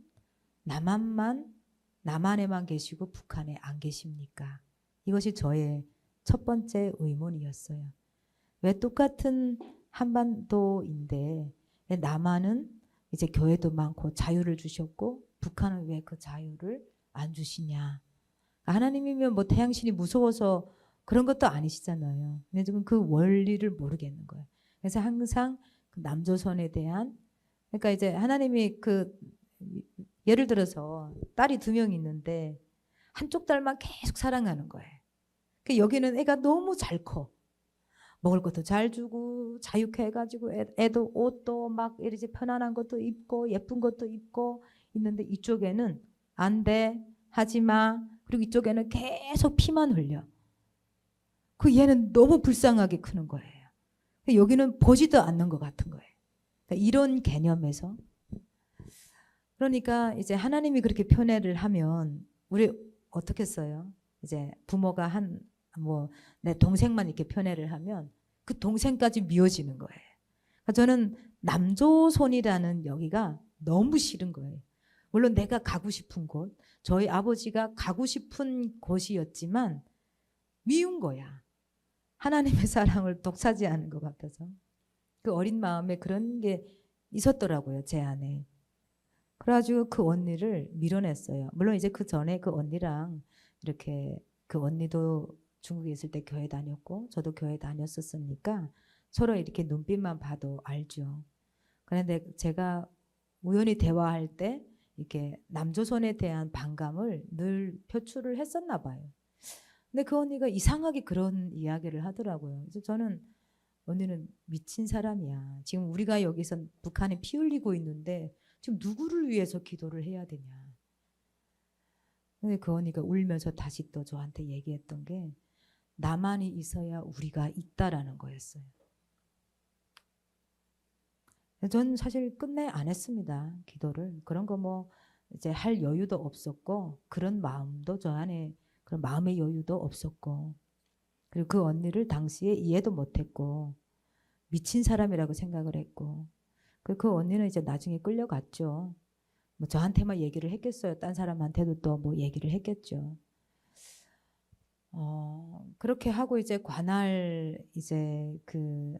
남한에만 계시고 북한에 안 계십니까? 이것이 저의 첫 번째 의문이었어요. 왜 똑같은 한반도인데 왜 남한은 이제 교회도 많고 자유를 주셨고 북한은 왜 그 자유를 안 주시냐? 하나님이면 뭐 태양신이 무서워서 그런 것도 아니시잖아요. 근데 지금 그 원리를 모르겠는 거예요. 그래서 항상 그 남조선에 대한 그러니까 이제 하나님이 그 예를 들어서 딸이 2명 있는데 한쪽 딸만 계속 사랑하는 거예요. 그 여기는 애가 너무 잘 커. 먹을 것도 잘 주고 자유케 해가지고 애도 옷도 막 이러지 편안한 것도 입고 예쁜 것도 입고 있는데 이쪽에는 안 돼, 하지 마. 그리고 이쪽에는 계속 피만 흘려. 그 얘는 너무 불쌍하게 크는 거예요. 여기는 보지도 않는 것 같은 거예요. 그러니까 이런 개념에서 그러니까 이제 하나님이 그렇게 편애를 하면 우리 어떻게 써요? 이제 부모가 내 동생만 이렇게 편애를 하면 그 동생까지 미워지는 거예요. 그러니까 저는 남조선이라는 여기가 너무 싫은 거예요. 물론 내가 가고 싶은 곳, 저희 아버지가 가고 싶은 곳이었지만 미운 거야. 하나님의 사랑을 독차지하는 것 같아서. 그 어린 마음에 그런 게 있었더라고요, 제 안에. 그래가지고 그 언니를 밀어냈어요. 물론 이제 그 전에 그 언니랑 이렇게 그 언니도 중국에 있을 때 교회 다녔고 저도 교회 다녔었으니까 서로 이렇게 눈빛만 봐도 알죠. 그런데 제가 우연히 대화할 때 이렇게 남조선에 대한 반감을 늘 표출을 했었나 봐요. 근데 그 언니가 이상하게 그런 이야기를 하더라고요. 그래서 저는 언니는 미친 사람이야. 지금 우리가 여기서 북한에 피 흘리고 있는데 지금 누구를 위해서 기도를 해야 되냐. 근데 그 언니가 울면서 다시 또 저한테 얘기했던 게 나만이 있어야 우리가 있다라는 거였어요. 전 사실 끝내 안 했습니다. 기도를. 그런 거 뭐 이제 할 여유도 없었고 그런 마음도 저 안에 그런 마음의 여유도 없었고 그리고 그 언니를 당시에 이해도 못했고 미친 사람이라고 생각을 했고 그 언니는 이제 나중에 끌려갔죠. 뭐 저한테만 얘기를 했겠어요. 딴 사람한테도 또 뭐 얘기를 했겠죠. 그렇게 하고 이제 관할 이제 그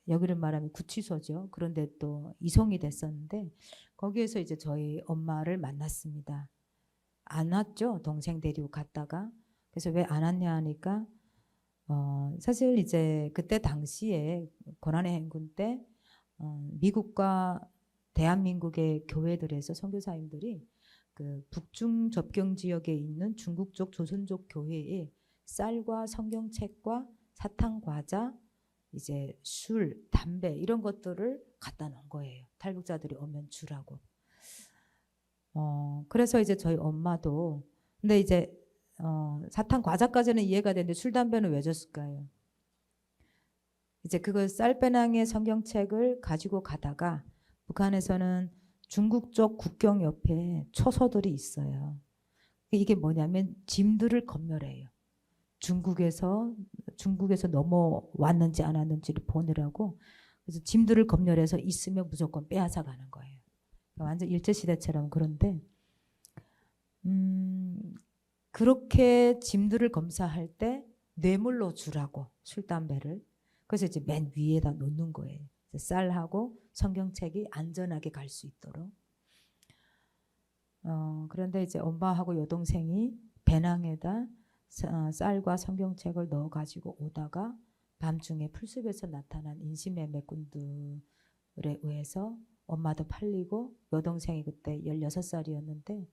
여기를 말하면 구치소죠. 그런데 또 이송이 됐었는데 거기에서 이제 저희 엄마를 만났습니다. 안 왔죠. 동생 데리고 갔다가. 그래서 왜 안 왔냐 하니까 사실 이제 그때 당시에 고난의 행군 때 미국과 대한민국의 교회들에서 선교사님들이 그 북중 접경 지역에 있는 중국족 조선족 교회에 쌀과 성경책과 사탕 과자, 이제 술, 담배 이런 것들을 갖다 놓은 거예요. 탈북자들이 오면 주라고. 그래서 이제 저희 엄마도 근데 이제 사탕 과자까지는 이해가 되는데 술 담배는 왜 줬을까요? 이제 그걸 쌀배낭의 성경책을 가지고 가다가 북한에서는 중국 쪽 국경 옆에 초소들이 있어요. 이게 뭐냐면 짐들을 검열해요. 중국에서 넘어왔는지 안 왔는지를 보느라고. 그래서 짐들을 검열해서 있으면 무조건 빼앗아 가는 거예요. 완전 일제시대처럼. 그런데 그렇게 짐들을 검사할 때 뇌물로 주라고 술 담배를. 그래서 이제 맨 위에다 놓는 거예요. 쌀하고 성경책이 안전하게 갈 수 있도록. 그런데 이제 엄마하고 여동생이 배낭에다 쌀과 성경책을 넣어 가지고 오다가 밤중에 풀숲에서 나타난 인신매매꾼들에 의해서 엄마도 팔리고 여동생이 그때 16살이었는데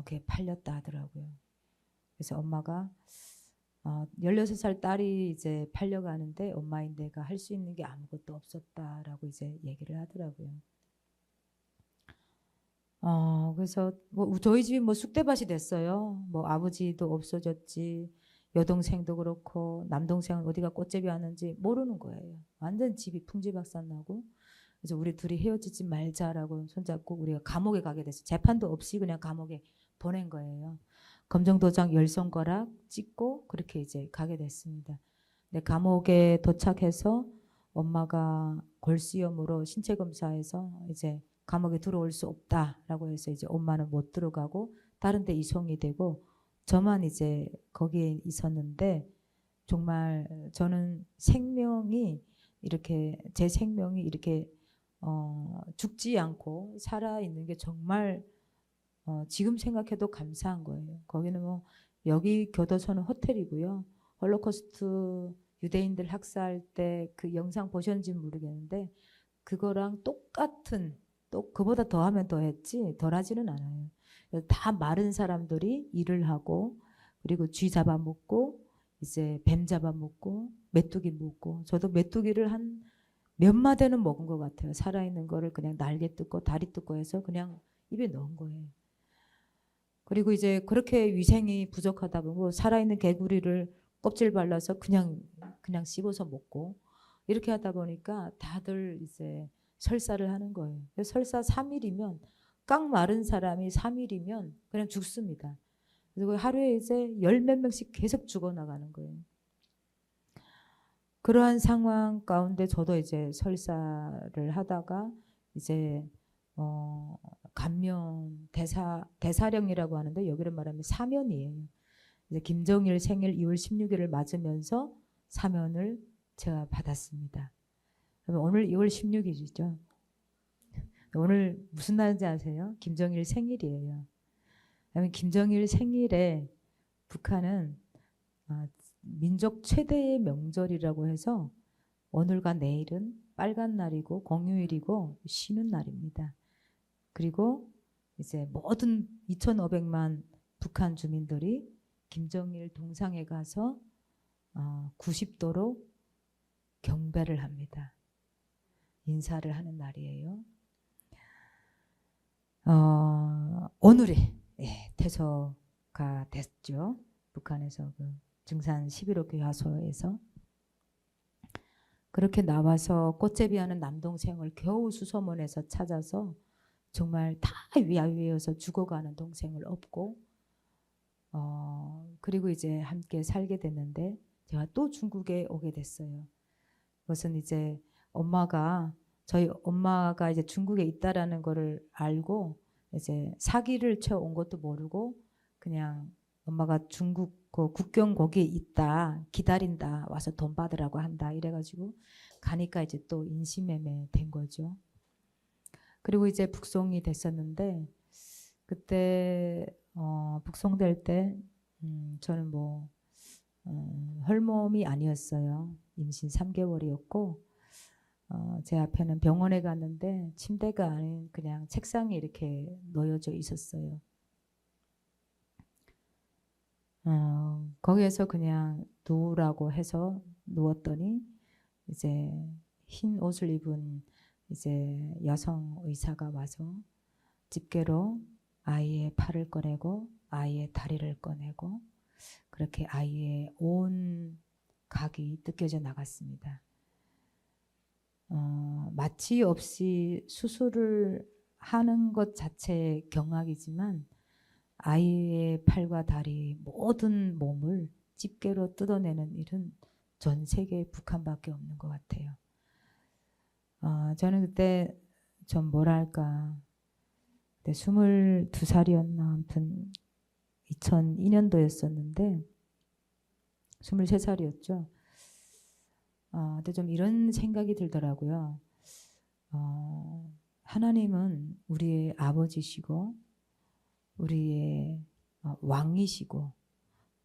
그게 팔렸다 하더라고요. 그래서 엄마가 16살 딸이 이제 팔려가는데 엄마인 내가 할 수 있는 게 아무것도 없었다라고 이제 얘기를 하더라고요. 그래서 뭐 저희 집이 뭐 쑥대밭이 됐어요. 뭐 아버지도 없어졌지, 여동생도 그렇고 남동생은 어디가 꽃제비 하는지 모르는 거예요. 완전 집이 풍지박산나고. 그래서 우리 둘이 헤어지지 말자라고 손잡고 우리가 감옥에 가게 됐어요. 재판도 없이 그냥 감옥에 보낸 거예요. 검정도장 10손가락 찍고 그렇게 이제 가게 됐습니다. 근데 감옥에 도착해서 엄마가 골수염으로 신체 검사해서 이제 감옥에 들어올 수 없다라고 해서 이제 엄마는 못 들어가고 다른 데 이송이 되고 저만 이제 거기에 있었는데 정말 저는 생명이 이렇게 제 생명이 이렇게 죽지 않고 살아 있는 게 정말 지금 생각해도 감사한 거예요. 거기는 뭐 여기 교도소는 호텔이고요. 홀로코스트 유대인들 학살 때 그 영상 보셨는지 모르겠는데 그거랑 똑같은 또 그보다 더하면 더했지 덜하지는 않아요. 다 마른 사람들이 일을 하고 그리고 쥐 잡아먹고 이제 뱀 잡아먹고 메뚜기 먹고 저도 메뚜기를 한 몇 마대는 먹은 것 같아요. 살아있는 거를 그냥 날개 뜯고 다리 뜯고 해서 그냥 입에 넣은 거예요. 그리고 이제 그렇게 위생이 부족하다 보면 살아있는 개구리를 껍질 발라서 그냥 씹어서 먹고 이렇게 하다 보니까 다들 이제 설사를 하는 거예요. 설사 3일이면 깡 마른 사람이 3일이면 그냥 죽습니다. 그리고 하루에 이제 10몇 명씩 계속 죽어나가는 거예요. 그러한 상황 가운데 저도 이제 설사를 하다가 이제 감면 대사령이라고 하는데 여기를 말하면 사면이에요. 이제 김정일 생일 2월 16일을 맞으면서 사면을 제가 받았습니다. 오늘 2월 16일이죠. 오늘 무슨 날인지 아세요? 김정일 생일이에요. 김정일 생일에 북한은 민족 최대의 명절이라고 해서 오늘과 내일은 빨간 날이고 공휴일이고 쉬는 날입니다. 그리고 이제 모든 2,500만 북한 주민들이 김정일 동상에 가서 90도로 경배를 합니다. 인사를 하는 날이에요. 오늘이 퇴소가 됐죠. 북한에서 그 증산 11호 교화소에서 그렇게 나와서 꽃제비하는 남동생을 겨우 수소문에서 찾아서 정말 다 위아위에서 죽어가는 동생을 업고 그리고 이제 함께 살게 됐는데 제가 또 중국에 오게 됐어요. 그것은 이제 저희 엄마가 이제 중국에 있다라는 거를 알고 이제 사기를 쳐 온 것도 모르고 그냥 엄마가 중국 그 국경 거기에 있다 기다린다 와서 돈 받으라고 한다 이래가지고 가니까 이제 또 인신매매 된 거죠. 그리고 이제 북송이 됐었는데 그때 북송될 때 저는 뭐 헐몸이 아니었어요. 임신 3개월이었고 제 앞에는 병원에 갔는데 침대가 아닌 그냥 책상에 이렇게 놓여져 있었어요. 거기에서 그냥 누우라고 해서 누웠더니 이제 흰 옷을 입은 이제 여성 의사가 와서 집게로 아이의 팔을 꺼내고 아이의 다리를 꺼내고 그렇게 아이의 온 각이 뜯겨져 나갔습니다. 마취 없이 수술을 하는 것 자체 경악이지만 아이의 팔과 다리 모든 몸을 집게로 뜯어내는 일은 전 세계 북한밖에 없는 것 같아요. 저는 그때 좀 뭐랄까 22살이었나 아무튼 2002년도였었는데 23살이었죠. 근데 좀 이런 생각이 들더라고요. 하나님은 우리의 아버지시고 우리의 왕이시고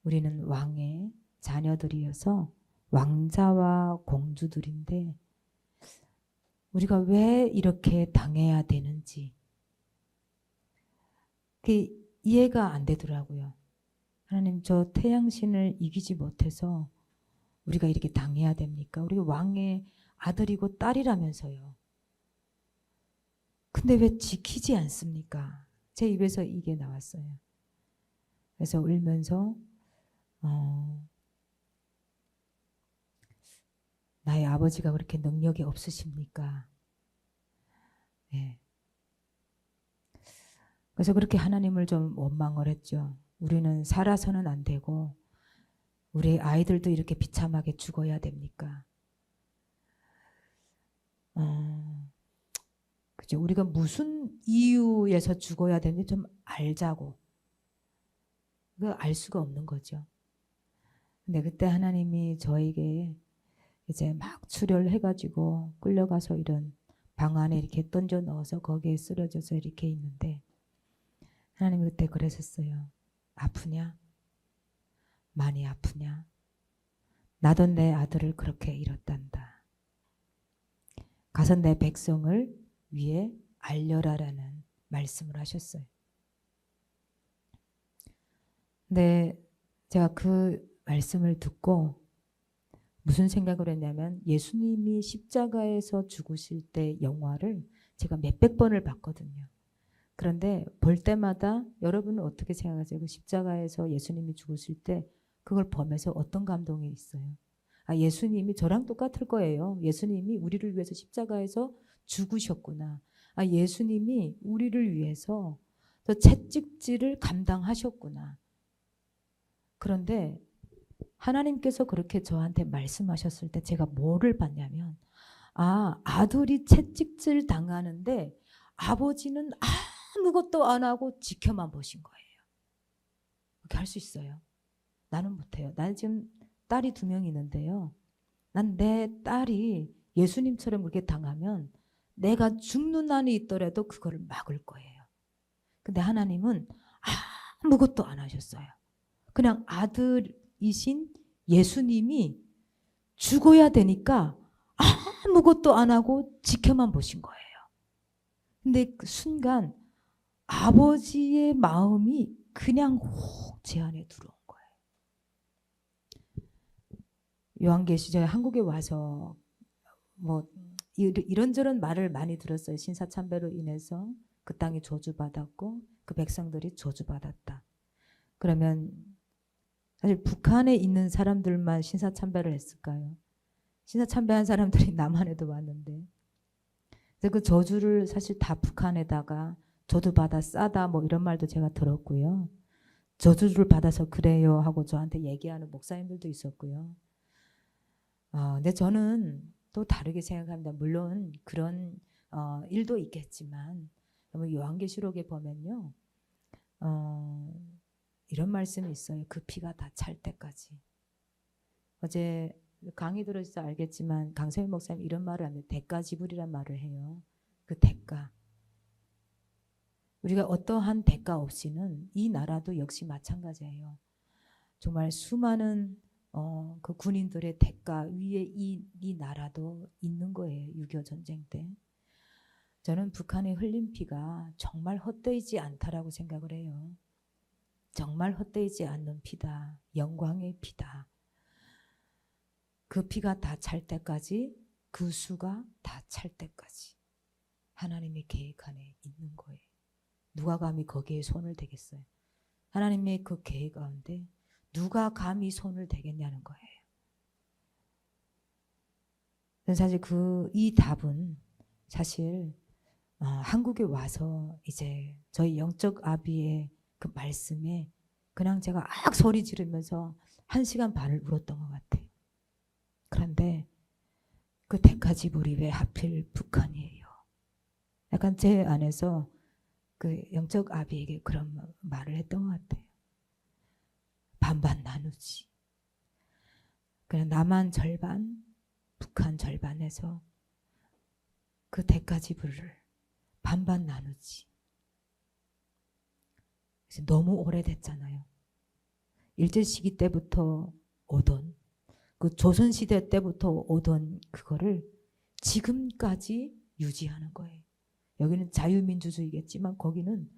우리는 왕의 자녀들이어서 왕자와 공주들인데 우리가 왜 이렇게 당해야 되는지 그게 이해가 안 되더라고요. 하나님 저 태양신을 이기지 못해서 우리가 이렇게 당해야 됩니까? 우리 왕의 아들이고 딸이라면서요. 근데 왜 지키지 않습니까? 제 입에서 이게 나왔어요. 그래서 울면서 나의 아버지가 그렇게 능력이 없으십니까? 네. 그래서 그렇게 하나님을 좀 원망을 했죠. 우리는 살아서는 안 되고 우리 아이들도 이렇게 비참하게 죽어야 됩니까? 그죠? 우리가 무슨 이유에서 죽어야 되는지 좀 알자고. 그거 알 수가 없는 거죠. 근데 그때 하나님이 저에게 이제 막 출혈을 해가지고 끌려가서 이런 방 안에 이렇게 던져 넣어서 거기에 쓰러져서 이렇게 있는데 하나님이 그때 그러셨어요. 아프냐? 많이 아프냐? 나도 내 아들을 그렇게 잃었단다. 가서 내 백성을 위해 알려라라는 말씀을 하셨어요. 근데 제가 그 말씀을 듣고 무슨 생각을 했냐면 예수님이 십자가에서 죽으실 때 영화를 제가 몇백 번을 봤거든요. 그런데 볼 때마다 여러분은 어떻게 생각하세요? 그 십자가에서 예수님이 죽으실 때 그걸 보면서 어떤 감동이 있어요? 예수님이 저랑 똑같을 거예요. 예수님이 우리를 위해서 십자가에서 죽으셨구나. 예수님이 우리를 위해서 저 채찍질을 감당하셨구나. 그런데 하나님께서 그렇게 저한테 말씀하셨을 때 제가 뭐를 봤냐면 아들이 채찍질 당하는데 아버지는 아무것도 안 하고 지켜만 보신 거예요. 그렇게 할 수 있어요? 나는 못해요. 나는 지금 딸이 2명 있는데요. 난 내 딸이 예수님처럼 그렇게 당하면 내가 죽는 한이 있더라도 그거를 막을 거예요. 근데 하나님은 아무것도 안 하셨어요. 그냥 아들이신 예수님이 죽어야 되니까 아무것도 안 하고 지켜만 보신 거예요. 근데 그 순간 아버지의 마음이 그냥 혹 제 안에 들어온 거예요. 요한계시록에 한국에 와서 뭐 이런저런 말을 많이 들었어요. 신사참배로 인해서 그 땅이 저주받았고 그 백성들이 저주받았다. 그러면 사실 북한에 있는 사람들만 신사참배를 했을까요? 신사참배한 사람들이 남한에도 왔는데 그 저주를 사실 다 북한에다가 저주받아 싸다 뭐 이런 말도 제가 들었고요. 저주를 받아서 그래요 하고 저한테 얘기하는 목사님들도 있었고요. 근데 저는 또 다르게 생각합니다. 물론 그런 일도 있겠지만 요한계시록에 보면요. 이런 말씀이 있어요. 그 피가 다 찰 때까지. 어제 강의 들으셔서 알겠지만 강세민 목사님 이런 말을 합니다. 대가 지불이란 말을 해요. 그 대가. 우리가 어떠한 대가 없이는 이 나라도 역시 마찬가지예요. 정말 수많은 그 군인들의 대가 위에 이 나라도 있는 거예요. 6.25 전쟁 때. 저는 북한의 흘린 피가 정말 헛되지 않다라고 생각을 해요. 정말 헛되지 않는 피다. 영광의 피다. 그 피가 다 찰 때까지, 그 수가 다 찰 때까지 하나님의 계획 안에 있는 거예요. 누가 감히 거기에 손을 대겠어요? 하나님의 그 계획 가운데 누가 감히 손을 대겠냐는 거예요. 사실 이 답은 사실 한국에 와서 이제 저희 영적 아비의 그 말씀에 그냥 제가 악 소리 지르면서 1시간 반을 울었던 것 같아요. 그런데 그 대가지불이 왜 하필 북한이에요? 약간 제 안에서 그 영적 아비에게 그런 말을 했던 것 같아요. 반반 나누지. 그냥 남한 절반, 북한 절반에서 그 대가지불을 반반 나누지. 그래서 너무 오래됐잖아요. 일제시기 때부터 오던, 그 조선시대 때부터 오던 그거를 지금까지 유지하는 거예요. 여기는 자유민주주의겠지만 거기는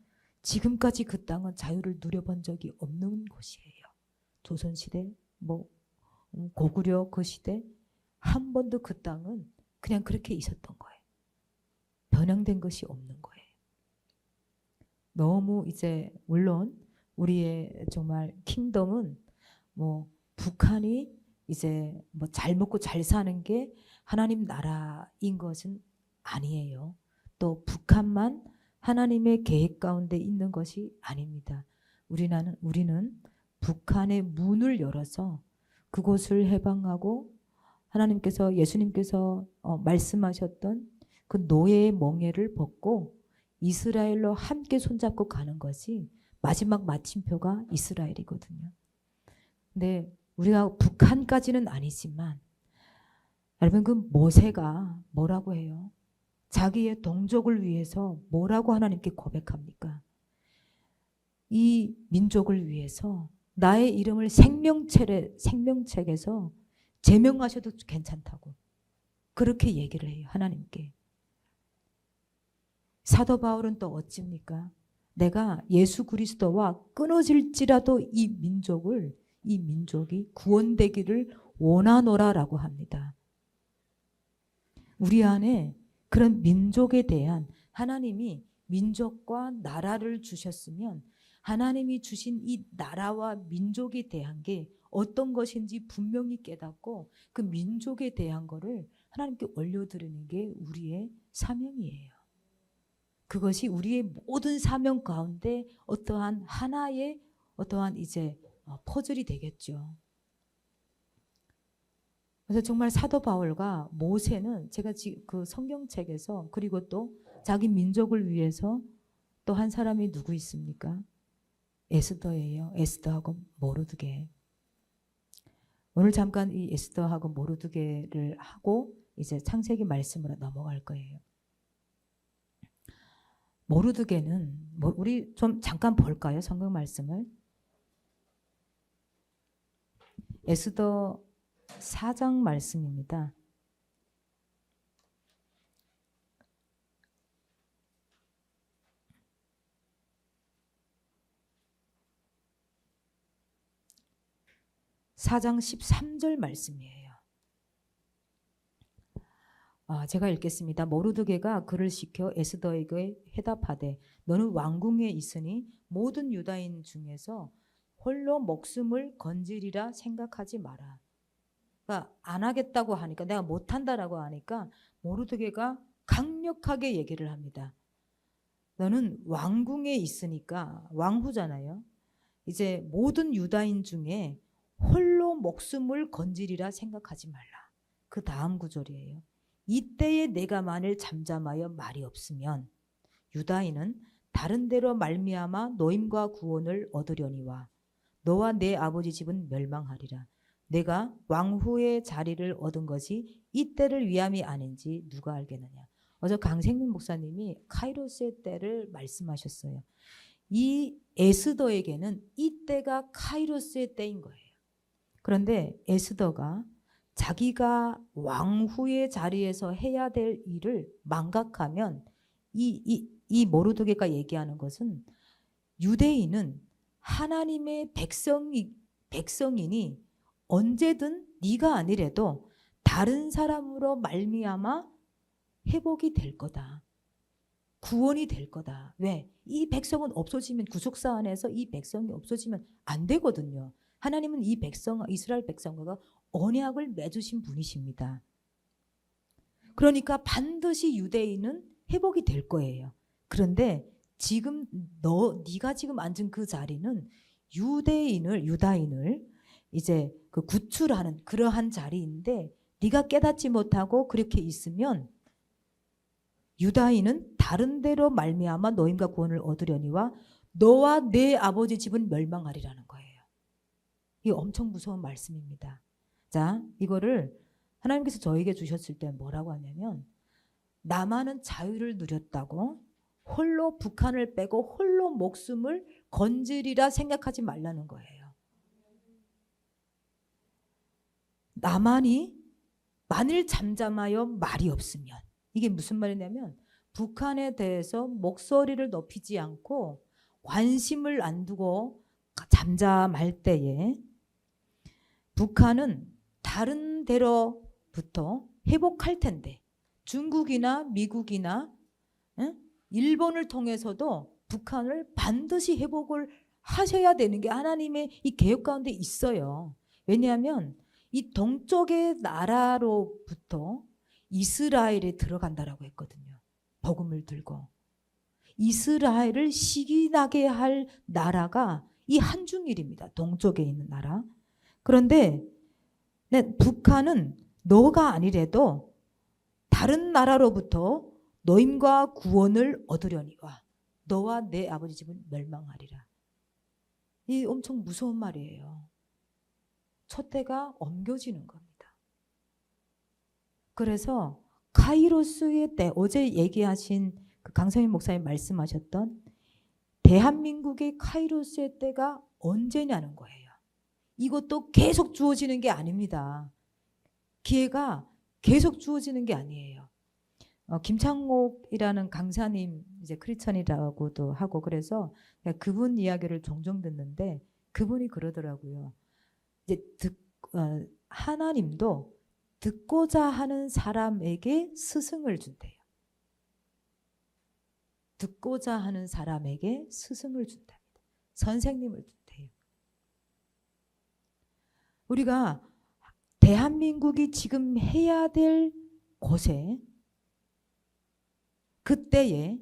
지금까지 그 땅은 자유를 누려본 적이 없는 곳이에요. 조선시대, 고구려 그 시대 한 번도 그 땅은 그냥 그렇게 있었던 거예요. 변형된 것이 없는 거예요. 너무 이제 물론 우리의 정말 킹덤은 북한이 이제 잘 먹고 잘 사는 게 하나님 나라인 것은 아니에요. 또 북한만 하나님의 계획 가운데 있는 것이 아닙니다. 우리는 북한의 문을 열어서 그곳을 해방하고 하나님께서 예수님께서 말씀하셨던 그 노예의 멍에를 벗고 이스라엘로 함께 손잡고 가는 것이 마지막 마침표가 이스라엘이거든요. 근데 우리가 북한까지는 아니지만 여러분 그 모세가 뭐라고 해요? 자기의 동족을 위해서 뭐라고 하나님께 고백합니까? 이 민족을 위해서 나의 이름을 생명책에서 제명하셔도 괜찮다고 그렇게 얘기를 해요. 하나님께. 사도 바울은 또 어찌입니까? 내가 예수 그리스도와 끊어질지라도 이 민족이 구원되기를 원하노라라고 합니다. 우리 안에 그런 민족에 대한 하나님이 민족과 나라를 주셨으면 하나님이 주신 이 나라와 민족에 대한 게 어떤 것인지 분명히 깨닫고 그 민족에 대한 거를 하나님께 올려드리는 게 우리의 사명이에요. 그것이 우리의 모든 사명 가운데 어떠한 하나의 어떠한 이제 퍼즐이 되겠죠. 그래서 정말 사도 바울과 모세는 제가 그 성경책에서 그리고 또 자기 민족을 위해서 또 한 사람이 누구 있습니까? 에스더예요. 에스더하고 모르드게. 오늘 잠깐 이 에스더하고 모르드게를 하고 이제 창세기 말씀으로 넘어갈 거예요. 모르드게는 우리 좀 잠깐 볼까요? 성경 말씀을. 에스더 4장 말씀입니다. (4장) 13절 말씀이에요. 제가 읽겠습니다. 모르드게가 그를 시켜 에스더에게 해답하되 너는 왕궁에 있으니 모든 유다인 중에서 홀로 목숨을 건지리라 생각하지 마라. 그러니까 안 하겠다고 하니까 내가 못한다라고 하니까 모르드게가 강력하게 얘기를 합니다. 너는 왕궁에 있으니까 왕후잖아요. 이제 모든 유다인 중에 홀로 목숨을 건지리라 생각하지 말라. 그 다음 구절이에요. 이때에 내가 만일 잠잠하여 말이 없으면 유다인은 다른 데로 말미암아 노임과 구원을 얻으려니와 너와 내 아버지 집은 멸망하리라. 내가 왕후의 자리를 얻은 것이 이때를 위함이 아닌지 누가 알겠느냐. 어제 강생민 목사님이 카이로스의 때를 말씀하셨어요. 이 에스더에게는 이때가 카이로스의 때인 거예요. 그런데 에스더가 자기가 왕후의 자리에서 해야 될 일을 망각하면 이 모르드게가 얘기하는 것은 유대인은 하나님의 백성이니 언제든 네가 아니래도 다른 사람으로 말미암아 회복이 될 거다. 구원이 될 거다. 왜? 이 백성은 없어지면 구속사 안에서 이 백성이 없어지면 안 되거든요. 하나님은 이 백성, 이스라엘 백성과 언약을 맺으신 분이십니다. 그러니까 반드시 유대인은 회복이 될 거예요. 그런데 지금 네가 지금 앉은 그 자리는 유다인을 이제 그 구출하는 그러한 자리인데 네가 깨닫지 못하고 그렇게 있으면 유다인은 다른 데로 말미암아 노임과 구원을 얻으려니와 너와 내 아버지 집은 멸망하리라는 거예요. 이 엄청 무서운 말씀입니다. 자, 이거를 하나님께서 저에게 주셨을 때 뭐라고 하냐면 남한은 자유를 누렸다고 홀로 북한을 빼고 홀로 목숨을 건지리라 생각하지 말라는 거예요. 남한이 만일 잠잠하여 말이 없으면 이게 무슨 말이냐면 북한에 대해서 목소리를 높이지 않고 관심을 안 두고 잠잠할 때에 북한은 다른 데로부터 회복할 텐데 중국이나 미국이나 일본을 통해서도 북한을 반드시 회복을 하셔야 되는 게 하나님의 이 계획 가운데 있어요. 왜냐하면 이 동쪽의 나라로부터 이스라엘에 들어간다라고 했거든요. 복음을 들고. 이스라엘을 시기나게 할 나라가 이 한중일입니다. 동쪽에 있는 나라. 그런데 북한은 너가 아니래도 다른 나라로부터 노임과 구원을 얻으려니와 너와 내 아버지 집은 멸망하리라. 이 엄청 무서운 말이에요. 촛대가 옮겨지는 겁니다. 그래서 카이로스의 때 어제 얘기하신 그 강성인 목사님 말씀하셨던 대한민국의 카이로스의 때가 언제냐는 거예요. 이것도 계속 주어지는 게 아닙니다. 기회가 계속 주어지는 게 아니에요. 김창옥이라는 강사님 이제 크리스천이라고도 하고 그래서 그분 이야기를 종종 듣는데 그분이 그러더라고요. 이제 하나님도 듣고자 하는 사람에게 스승을 준대요. 듣고자 하는 사람에게 스승을 준답니다. 선생님을 준대요. 우리가 대한민국이 지금 해야 될 곳에 그때에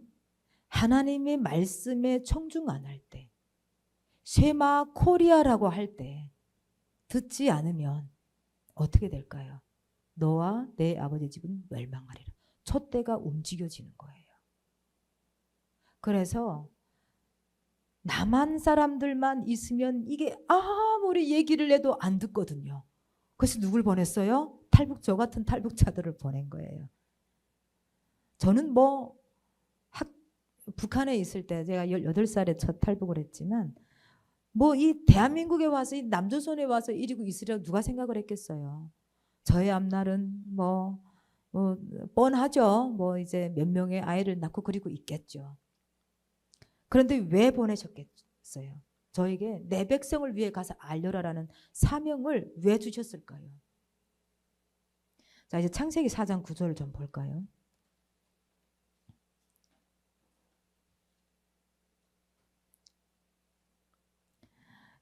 하나님의 말씀에 청중 안 할 때 쉐마 코리아라고 할 때 듣지 않으면 어떻게 될까요? 너와 내 아버지 집은 멸망하리라. 촛대가 움직여지는 거예요. 그래서 남한 사람들만 있으면 이게 아무리 얘기를 해도 안 듣거든요. 그래서 누굴 보냈어요? 저 같은 탈북자들을 보낸 거예요. 저는 북한에 있을 때 제가 18살에 첫 탈북을 했지만 이 대한민국에 와서 이 남조선에 와서 이러고 있으려고 누가 생각을 했겠어요. 저의 앞날은 뻔하죠. 이제 몇 명의 아이를 낳고 그리고 있겠죠. 그런데 왜 보내셨겠어요? 저에게 내 백성을 위해 가서 알려라라는 사명을 왜 주셨을까요? 자, 이제 창세기 4장 9절을 좀 볼까요?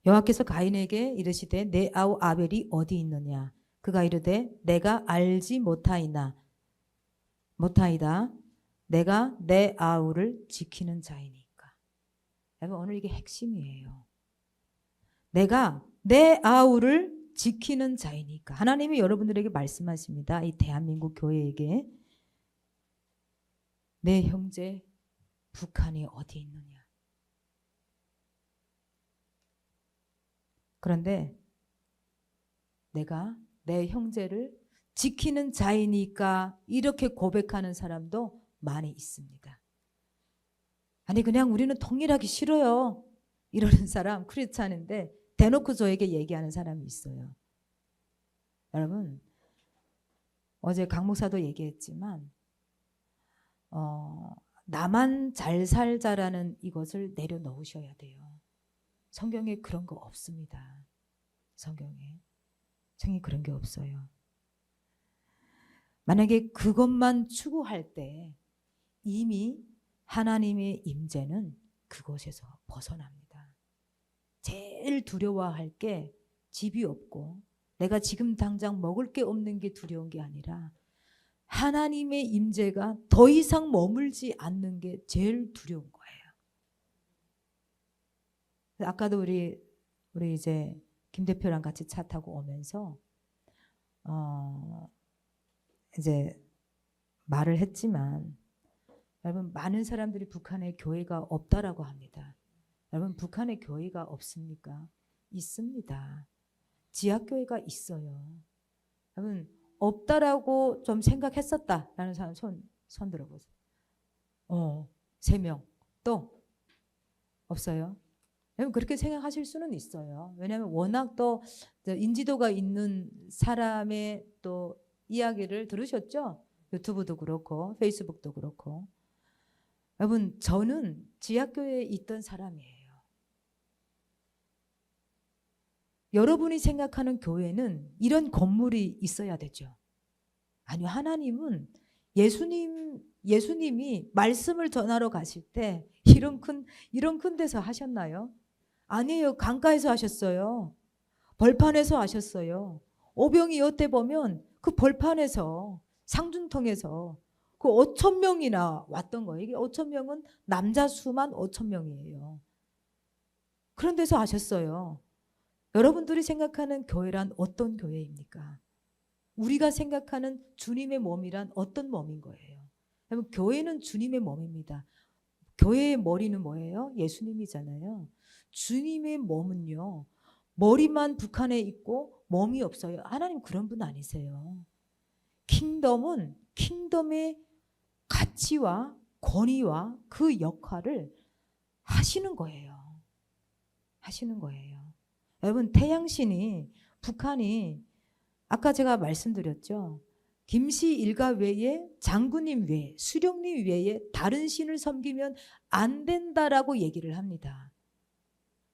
여호와께서 가인에게 이르시되 내 아우 아벨이 어디 있느냐? 그가 이르되 내가 알지 못하이다. 내가 내 아우를 지키는 자이니까. 여러분 오늘 이게 핵심이에요. 내가 내 아우를 지키는 자이니까. 하나님이 여러분들에게 말씀하십니다. 이 대한민국 교회에게 내 형제 북한이 어디 있느냐. 그런데 내가 내 형제를 지키는 자이니까 이렇게 고백하는 사람도 많이 있습니다. 아니 그냥 우리는 통일하기 싫어요. 이러는 사람 크리스찬인데 대놓고 저에게 얘기하는 사람이 있어요. 여러분 어제 강 목사도 얘기했지만 나만 잘 살자라는 이것을 내려놓으셔야 돼요. 성경에 그런 거 없습니다. 성경에 그런 게 없어요. 만약에 그것만 추구할 때 이미 하나님의 임재는 그곳에서 벗어납니다. 제일 두려워할 게 집이 없고 내가 지금 당장 먹을 게 없는 게 두려운 게 아니라 하나님의 임재가 더 이상 머물지 않는 게 제일 두려운 거예요. 아까도 우리 이제 김 대표랑 같이 차 타고 오면서 이제 말을 했지만 여러분 많은 사람들이 북한에 교회가 없다라고 합니다. 여러분 북한에 교회가 없습니까? 있습니다. 지하교회가 있어요. 여러분 없다라고 좀 생각했었다라는 사람 손 들어보세요. 3명 또 없어요? 여러분 그렇게 생각하실 수는 있어요. 왜냐하면 워낙 또 인지도가 있는 사람의 또 이야기를 들으셨죠? 유튜브도 그렇고 페이스북도 그렇고. 여러분 저는 지하교회에 있던 사람이에요. 여러분이 생각하는 교회는 이런 건물이 있어야 되죠. 아니요, 하나님은 예수님이 말씀을 전하러 가실 때 이런 큰 데서 하셨나요? 아니에요. 강가에서 하셨어요. 벌판에서 하셨어요. 오병이 여태 보면 그 벌판에서 상중통에서 그 5,000명이나 왔던 거예요. 이게 5,000명은 남자 수만 5,000명이에요. 그런 데서 하셨어요. 여러분들이 생각하는 교회란 어떤 교회입니까? 우리가 생각하는 주님의 몸이란 어떤 몸인 거예요? 여러분 교회는 주님의 몸입니다. 교회의 머리는 뭐예요? 예수님이잖아요. 주님의 몸은요. 머리만 북한에 있고 몸이 없어요. 하나님 그런 분 아니세요. 킹덤은 킹덤의 가치와 권위와 그 역할을 하시는 거예요. 하시는 거예요. 여러분 태양신이 북한이 아까 제가 말씀드렸죠. 김씨 일가 외에 장군님 외에 수령님 외에 다른 신을 섬기면 안 된다라고 얘기를 합니다.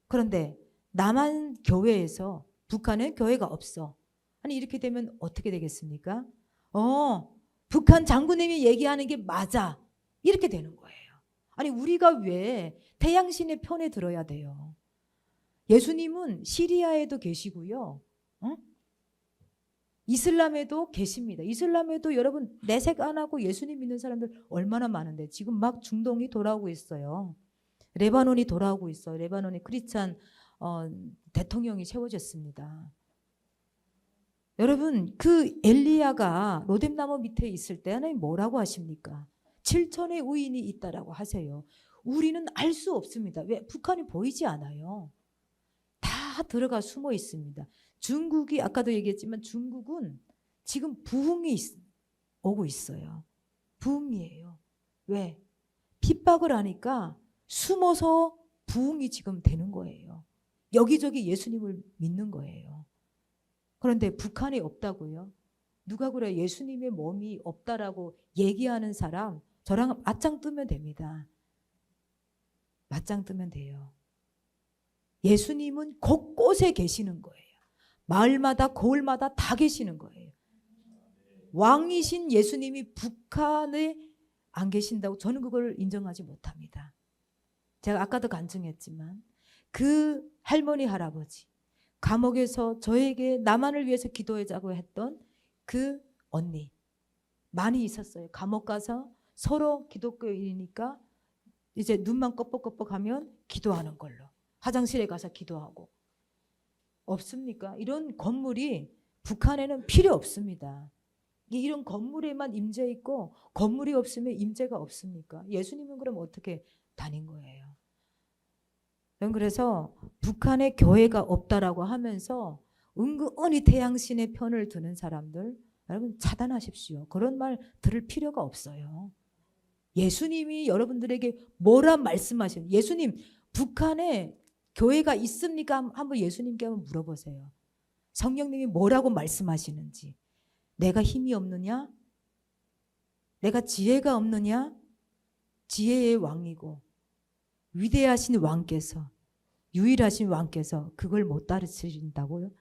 그런데 남한 교회에서 북한에 교회가 없어. 아니 이렇게 되면 어떻게 되겠습니까? 북한 장군님이 얘기하는 게 맞아. 이렇게 되는 거예요. 아니 우리가 왜 태양신의 편에 들어야 돼요? 예수님은 시리아에도 계시고요. 이슬람에도 계십니다. 이슬람에도 여러분 내색 안 하고 예수님 믿는 사람들 얼마나 많은데 지금 막 중동이 돌아오고 있어요. 레바논이 돌아오고 있어요. 레바논이 크리스찬 대통령이 세워졌습니다. 여러분 그 엘리야가 로뎀나무 밑에 있을 때 하나님 뭐라고 하십니까? 7천의 의인이 있다라고 하세요. 우리는 알 수 없습니다. 왜? 북한이 보이지 않아요. 다 들어가 숨어 있습니다. 중국이 아까도 얘기했지만 중국은 지금 부흥이 오고 있어요. 부흥이에요. 왜? 핍박을 하니까 숨어서 부흥이 지금 되는 거예요. 여기저기 예수님을 믿는 거예요. 그런데 북한이 없다고요? 누가 그래 예수님의 몸이 없다라고 얘기하는 사람 저랑 맞짱 뜨면 됩니다. 맞짱 뜨면 돼요. 예수님은 곳곳에 계시는 거예요. 마을마다 거울마다 다 계시는 거예요. 왕이신 예수님이 북한에 안 계신다고 저는 그걸 인정하지 못합니다. 제가 아까도 간증했지만 그 할머니 할아버지 감옥에서 저에게 나만을 위해서 기도해자고 했던 그 언니 많이 있었어요. 감옥 가서 서로 기독교인이니까 이제 눈만 껌뻑껌뻑하면 기도하는 걸로 화장실에 가서 기도하고 없습니까? 이런 건물이 북한에는 필요 없습니다. 이런 건물에만 임재 있고 건물이 없으면 임재가 없습니까? 예수님은 그럼 어떻게 다닌 거예요? 그래서 북한에 교회가 없다라고 하면서 은근히 태양신의 편을 드는 사람들 여러분 차단하십시오. 그런 말 들을 필요가 없어요. 예수님이 여러분들에게 뭐라 말씀하시는 예수님 북한에 교회가 있습니까? 한번 예수님께 한번 물어보세요. 성령님이 뭐라고 말씀하시는지. 내가 힘이 없느냐? 내가 지혜가 없느냐? 지혜의 왕이고 위대하신 왕께서, 유일하신 왕께서 그걸 못 가르치신다고요?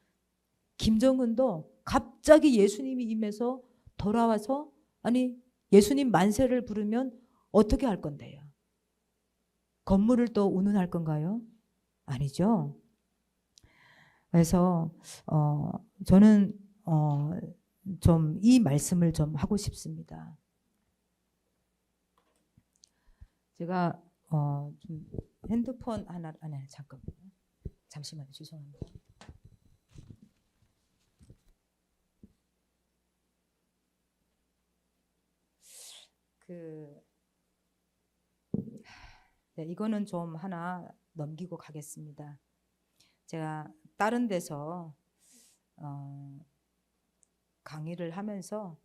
김정은도 갑자기 예수님이 임해서 돌아와서, 아니 예수님 만세를 부르면 어떻게 할 건데요? 건물을 또 운운할 건가요? 아니죠. 그래서 저는 좀 이 말씀을 좀 하고 싶습니다. 제가 좀 핸드폰 하나, 아니 잠깐만요. 잠시만요. 죄송합니다. 네, 이거는 좀 하나 넘기고 가겠습니다. 제가 다른 데서 강의를 하면서,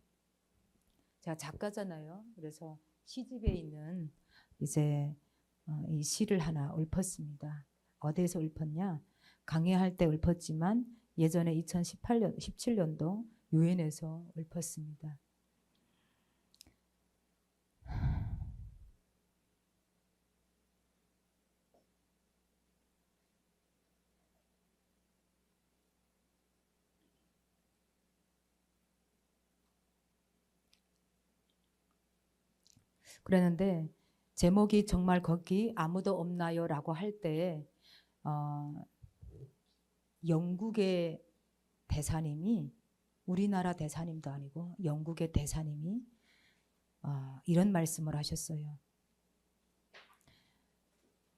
제가 작가잖아요. 그래서 시집에 있는 이제 이 시를 하나 읊었습니다. 어디에서 읊었냐? 강의할 때 읊었지만 예전에 2018년, 17년도 유엔에서 읊었습니다. 그랬는데 제목이 정말 거기 아무도 없나요? 라고 할 때 영국의 대사님이, 우리나라 대사님도 아니고 영국의 대사님이 이런 말씀을 하셨어요.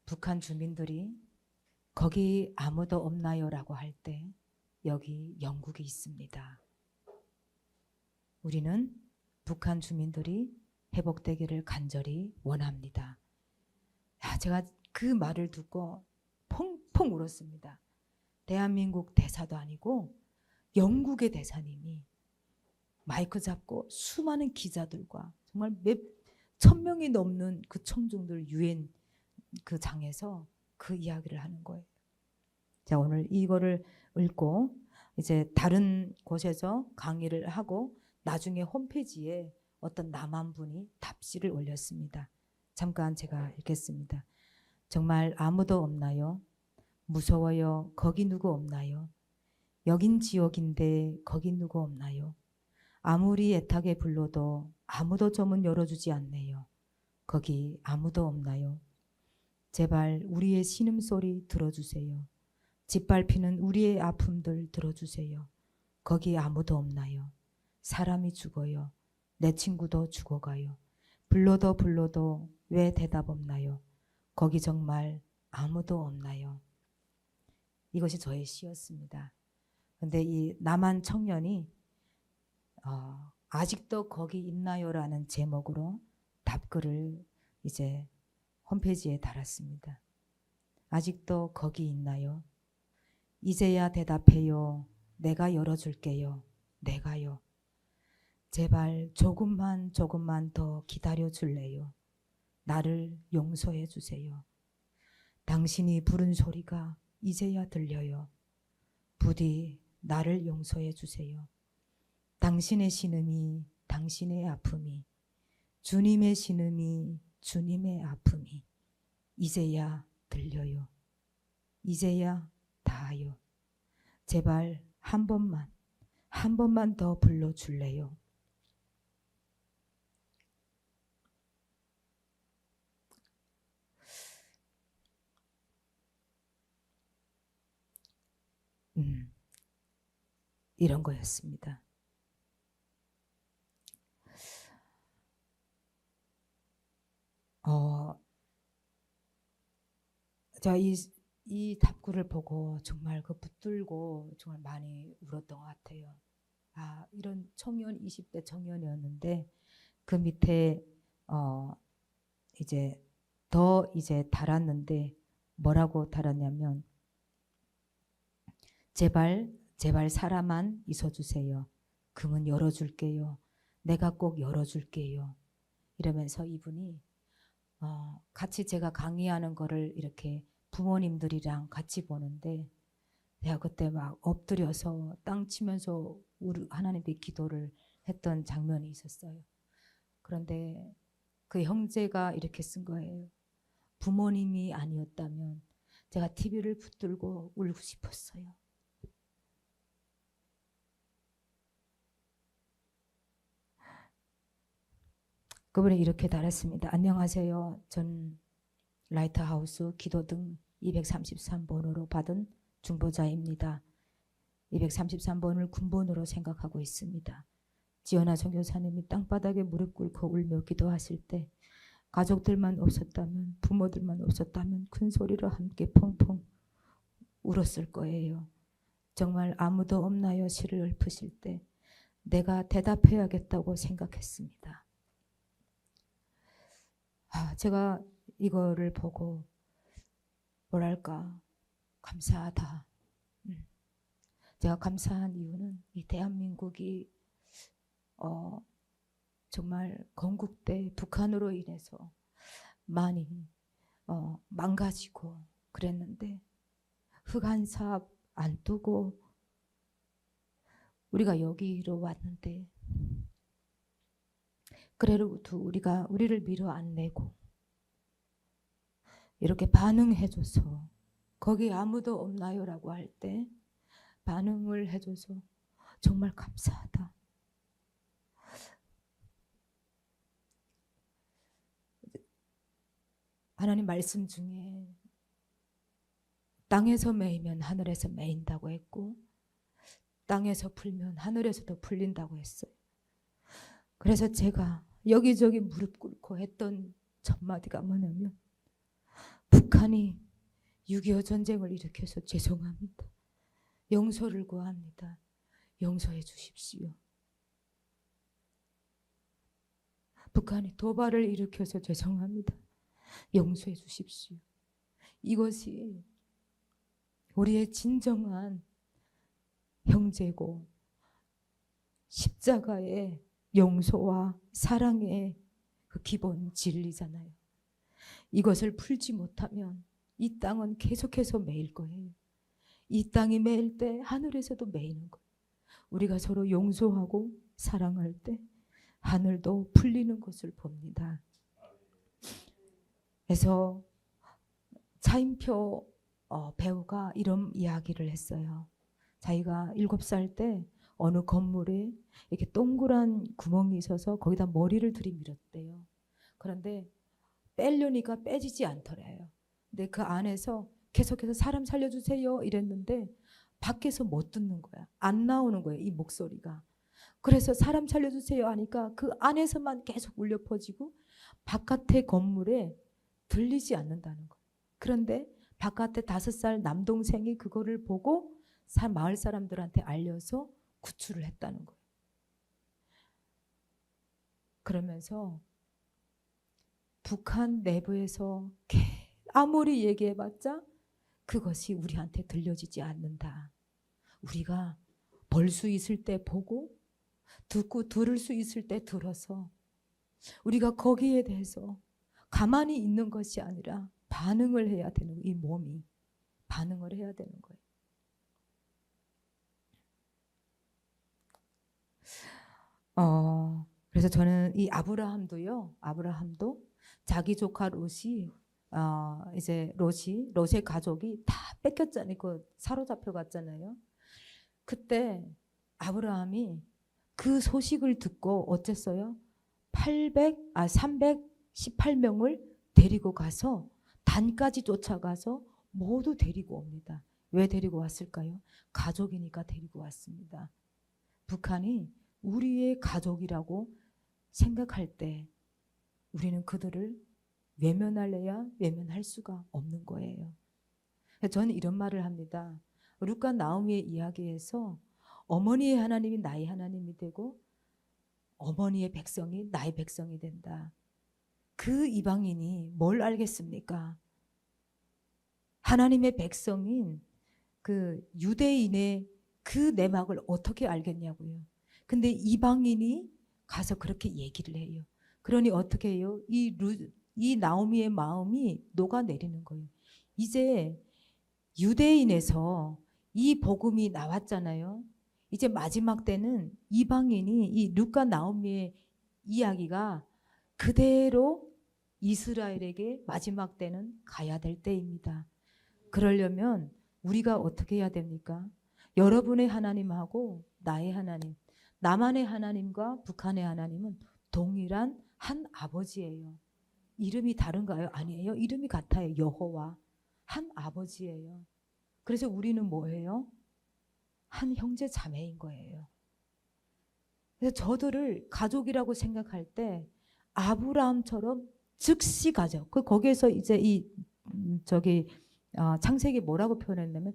북한 주민들이 거기 아무도 없나요? 라고 할 때 여기 영국이 있습니다. 우리는 북한 주민들이 회복되기를 간절히 원합니다. 제가 그 말을 듣고 펑펑 울었습니다. 대한민국 대사도 아니고 영국의 대사님이 마이크 잡고 수많은 기자들과 정말 몇 천 명이 넘는 그 청중들 유엔 그 장에서 그 이야기를 하는 거예요. 자, 오늘 이거를 읽고 이제 다른 곳에서 강의를 하고 나중에 홈페이지에 어떤 남한분이 답시를 올렸습니다. 잠깐 제가 읽겠습니다. 정말 아무도 없나요? 무서워요. 거기 누구 없나요? 여긴 지옥인데 거기 누구 없나요? 아무리 애타게 불러도 아무도 점은 열어주지 않네요. 거기 아무도 없나요? 제발 우리의 신음소리 들어주세요. 짓밟히는 우리의 아픔들 들어주세요. 거기 아무도 없나요? 사람이 죽어요. 내 친구도 죽어가요. 불러도 불러도 왜 대답 없나요? 거기 정말 아무도 없나요? 이것이 저의 시였습니다. 근데 이 남한 청년이 아직도 거기 있나요라는 제목으로 답글을 이제 홈페이지에 달았습니다. 아직도 거기 있나요? 이제야 대답해요. 내가 열어줄게요. 내가요. 제발 조금만 더 기다려 줄래요. 나를 용서해 주세요. 당신이 부른 소리가 이제야 들려요. 부디 나를 용서해 주세요. 당신의 신음이, 당신의 아픔이, 주님의 신음이, 주님의 아픔이 이제야 들려요. 이제야 닿아요. 제발 한 번만 더 불러줄래요. 이런 거였습니다. 제가 이 답글을 보고 정말 그 붙들고 정말 많이 울었던 것 같아요. 이런 청년, 20대 청년이었는데 그 밑에 이제 더 이제 달았는데 뭐라고 달았냐면, 제발 사람만 있어주세요. 그문 열어줄게요. 내가 꼭 열어줄게요. 이러면서 이분이 같이 제가 강의하는 거를 이렇게 부모님들이랑 같이 보는데 내가 그때 막 엎드려서 땅 치면서 하나님께 기도를 했던 장면이 있었어요. 그런데 그 형제가 이렇게 쓴 거예요. 부모님이 아니었다면 제가 TV를 붙들고 울고 싶었어요. 그분이 이렇게 달았습니다. 안녕하세요. 전 라이트하우스 기도등 233번으로 받은 중보자입니다. 233번을 군번으로 생각하고 있습니다. 지연아 선교사님이 땅바닥에 무릎 꿇고 울며 기도하실 때 가족들만 없었다면, 부모들만 없었다면 큰 소리로 함께 펑펑 울었을 거예요. 정말 아무도 없나요? 시를 읊으실 때 내가 대답해야겠다고 생각했습니다. 제가 이거를 보고 뭐랄까 감사하다. 제가 감사한 이유는 이 대한민국이 정말 건국때 북한으로 인해서 많이 망가지고 그랬는데 흑안 사업 안 두고 우리가 여기로 왔는데 그래도 우리를 밀어 안 내고 이렇게 반응해줘서 거기 아무도 없나요? 라고 할 때 반응을 해줘서 정말 감사하다. 하나님 말씀 중에 땅에서 매이면 하늘에서 매인다고 했고 땅에서 풀면 하늘에서도 풀린다고 했어요. 그래서 제가 여기저기 무릎 꿇고 했던 첫 마디가 뭐냐면 북한이 6.25 전쟁을 일으켜서 죄송합니다. 용서를 구합니다. 용서해 주십시오. 북한이 도발을 일으켜서 죄송합니다. 용서해 주십시오. 이것이 우리의 진정한 형제고 십자가의 용서와 사랑의 그 기본 진리잖아요. 이것을 풀지 못하면 이 땅은 계속해서 매일 거예요. 이 땅이 매일 때 하늘에서도 매이는 거예요. 우리가 서로 용서하고 사랑할 때 하늘도 풀리는 것을 봅니다. 그래서 차인표 배우가 이런 이야기를 했어요. 자기가 7살 때 어느 건물에 이렇게 동그란 구멍이 있어서 거기다 머리를 들이밀었대요. 그런데 빼려니까 빼지지 않더래요. 근데 그 안에서 계속해서 사람 살려주세요 이랬는데 밖에서 못 듣는 거야. 안 나오는 거예요. 이 목소리가. 그래서 사람 살려주세요 하니까 그 안에서만 계속 울려 퍼지고 바깥의 건물에 들리지 않는다는 거예요. 그런데 바깥에 5살 남동생이 그거를 보고 마을 사람들한테 알려서 구출을 했다는 거예요. 그러면서 북한 내부에서 아무리 얘기해봤자 그것이 우리한테 들려지지 않는다. 우리가 볼 수 있을 때 보고 듣고 들을 수 있을 때 들어서 우리가 거기에 대해서 가만히 있는 것이 아니라 반응을 해야 되는 거예요. 이 몸이 반응을 해야 되는 거예요. 그래서 저는 이 아브라함도 자기 조카 롯이 이제 롯의 가족이 다 뺏겼잖아요. 그 사로잡혀 갔잖아요. 그때 아브라함이 그 소식을 듣고 어쨌어요? 318명을 데리고 가서 단까지 쫓아가서 모두 데리고 옵니다. 왜 데리고 왔을까요? 가족이니까 데리고 왔습니다. 북한이 우리의 가족이라고 생각할 때 우리는 그들을 외면할래야 외면할 수가 없는 거예요. 저는 이런 말을 합니다. 룻과 나오미의 이야기에서 어머니의 하나님이 나의 하나님이 되고 어머니의 백성이 나의 백성이 된다. 그 이방인이 뭘 알겠습니까? 하나님의 백성인 그 유대인의 그 내막을 어떻게 알겠냐고요. 근데 이방인이 가서 그렇게 얘기를 해요. 그러니 어떻게 해요? 이 나오미의 마음이 녹아내리는 거예요. 이제 유대인에서 이 복음이 나왔잖아요. 이제 마지막 때는 이방인이 이 룻과 나오미의 이야기가 그대로 이스라엘에게 마지막 때는 가야 될 때입니다. 그러려면 우리가 어떻게 해야 됩니까? 여러분의 하나님하고 나의 하나님, 남한의 하나님과 북한의 하나님은 동일한 한 아버지예요. 이름이 다른가요? 아니에요. 이름이 같아요. 여호와. 한 아버지예요. 그래서 우리는 뭐예요? 한 형제 자매인 거예요. 그래서 저들을 가족이라고 생각할 때 아브라함처럼 즉시 가족. 거기에서 이제 이 창세기 뭐라고 표현했냐면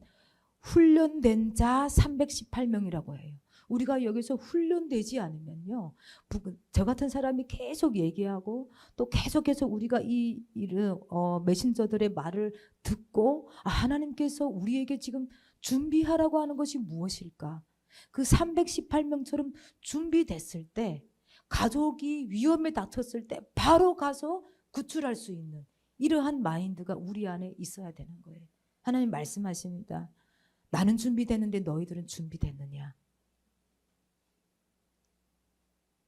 훈련된 자 318명이라고 해요. 우리가 여기서 훈련되지 않으면요, 저 같은 사람이 계속 얘기하고 또 계속해서 우리가 이 메신저들의 말을 듣고 하나님께서 우리에게 지금 준비하라고 하는 것이 무엇일까? 그 318명처럼 준비됐을 때 가족이 위험에 닥쳤을 때 바로 가서 구출할 수 있는 이러한 마인드가 우리 안에 있어야 되는 거예요. 하나님 말씀하십니다. 나는 준비됐는데 너희들은 준비됐느냐?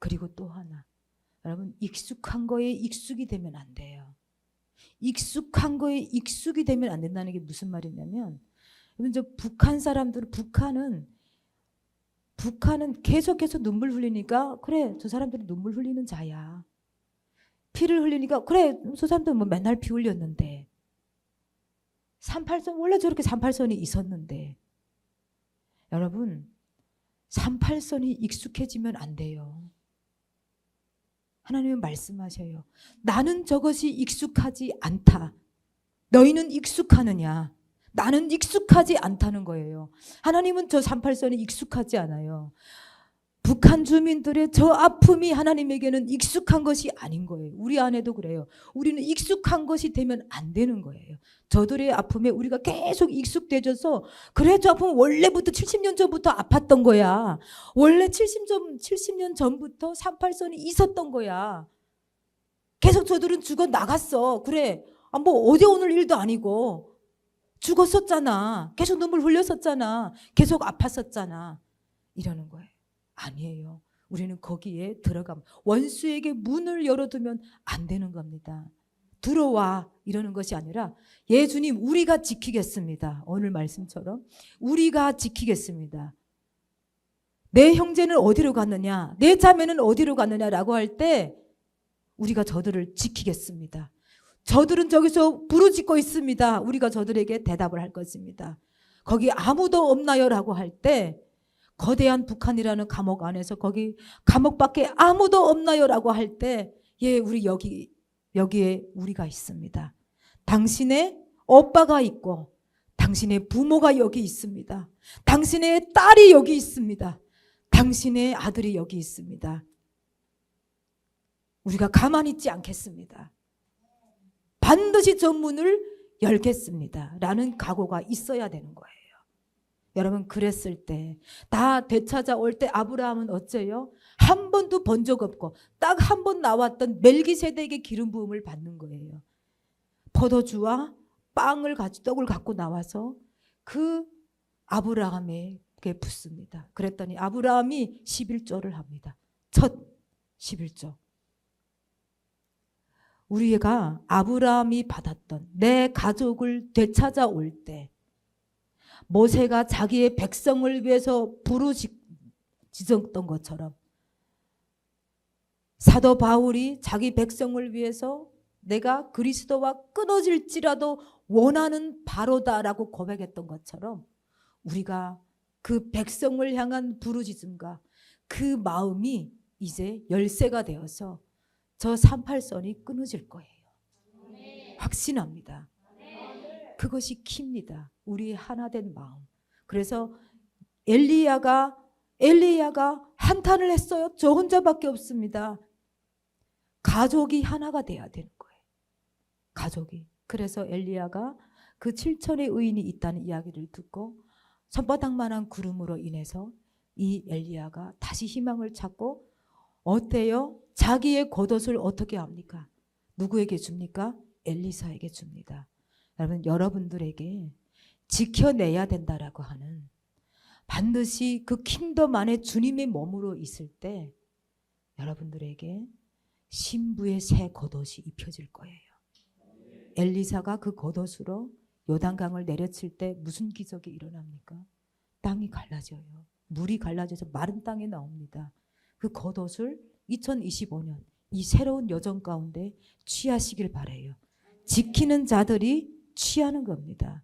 그리고 또 하나, 여러분 익숙한 거에 익숙이 되면 안 돼요. 익숙한 거에 익숙이 되면 안 된다는 게 무슨 말이냐면, 여러분 저 북한 사람들은 북한은 계속해서 눈물 흘리니까 그래 저 사람들은 눈물 흘리는 자야. 피를 흘리니까 그래 저 사람들은 뭐 맨날 피 흘렸는데 38선 원래 저렇게 38선이 있었는데 여러분 38선이 익숙해지면 안 돼요. 하나님은 말씀하셔요. 나는 저것이 익숙하지 않다. 너희는 익숙하느냐? 나는 익숙하지 않다는 거예요. 하나님은 저 38선이 익숙하지 않아요. 북한 주민들의 저 아픔이 하나님에게는 익숙한 것이 아닌 거예요. 우리 안에도 그래요. 우리는 익숙한 것이 되면 안 되는 거예요. 저들의 아픔에 우리가 계속 익숙돼져서 그래 저 아픔은 원래부터 70년 전부터 아팠던 거야. 원래 70년 전부터 38선이 있었던 거야. 계속 저들은 죽어 나갔어. 그래 뭐 어제 오늘 일도 아니고 죽었었잖아. 계속 눈물 흘렸었잖아. 계속 아팠었잖아. 이러는 거예요. 아니에요. 우리는 거기에 들어가면 원수에게 문을 열어두면 안 되는 겁니다. 들어와 이러는 것이 아니라 예수님 우리가 지키겠습니다. 오늘 말씀처럼 우리가 지키겠습니다. 내 형제는 어디로 갔느냐, 내 자매는 어디로 갔느냐라고 할 때 우리가 저들을 지키겠습니다. 저들은 저기서 부르짖고 있습니다. 우리가 저들에게 대답을 할 것입니다. 거기 아무도 없나요? 라고 할 때 거대한 북한이라는 감옥 안에서 거기 감옥 밖에 아무도 없나요? 라고 할 때 예, 우리 여기에 우리가 있습니다. 당신의 오빠가 있고 당신의 부모가 여기 있습니다. 당신의 딸이 여기 있습니다. 당신의 아들이 여기 있습니다. 우리가 가만히 있지 않겠습니다. 반드시 저 문을 열겠습니다. 라는 각오가 있어야 되는 거예요. 여러분 그랬을 때 다 되찾아올 때 아브라함은 어째요? 한 번도 본 적 없고 딱 한 번 나왔던 멜기세덱의 기름 부음을 받는 거예요. 포도주와 떡을 갖고 나와서 그 아브라함에게 붓습니다. 그랬더니 아브라함이 11조를 합니다. 첫 11조. 우리가 아브라함이 받았던 내 가족을 되찾아올 때 모세가 자기의 백성을 위해서 부르짖었던 것처럼 사도 바울이 자기 백성을 위해서 내가 그리스도와 끊어질지라도 원하는 바로다라고 고백했던 것처럼 우리가 그 백성을 향한 부르짖음과 그 마음이 이제 열쇠가 되어서 저 38선이 끊어질 거예요. 확신합니다. 그것이 키입니다. 우리의 하나된 마음. 그래서 엘리야가 한탄을 했어요. 저 혼자밖에 없습니다. 가족이 하나가 돼야 되는 거예요. 가족이. 그래서 엘리야가 그 7천의 의인이 있다는 이야기를 듣고 손바닥만한 구름으로 인해서 이 엘리야가 다시 희망을 찾고 어때요? 자기의 겉옷을 어떻게 합니까? 누구에게 줍니까? 엘리사에게 줍니다. 여러분, 여러분들에게 지켜내야 된다라고 하는, 반드시 그 킹덤 안에 주님의 몸으로 있을 때 여러분들에게 신부의 새 겉옷이 입혀질 거예요. 엘리사가 그 겉옷으로 요단강을 내려칠 때 무슨 기적이 일어납니까? 땅이 갈라져요. 물이 갈라져서 마른 땅이 나옵니다. 그 겉옷을 2025년 이 새로운 여정 가운데 취하시길 바라요. 지키는 자들이 취하는 겁니다.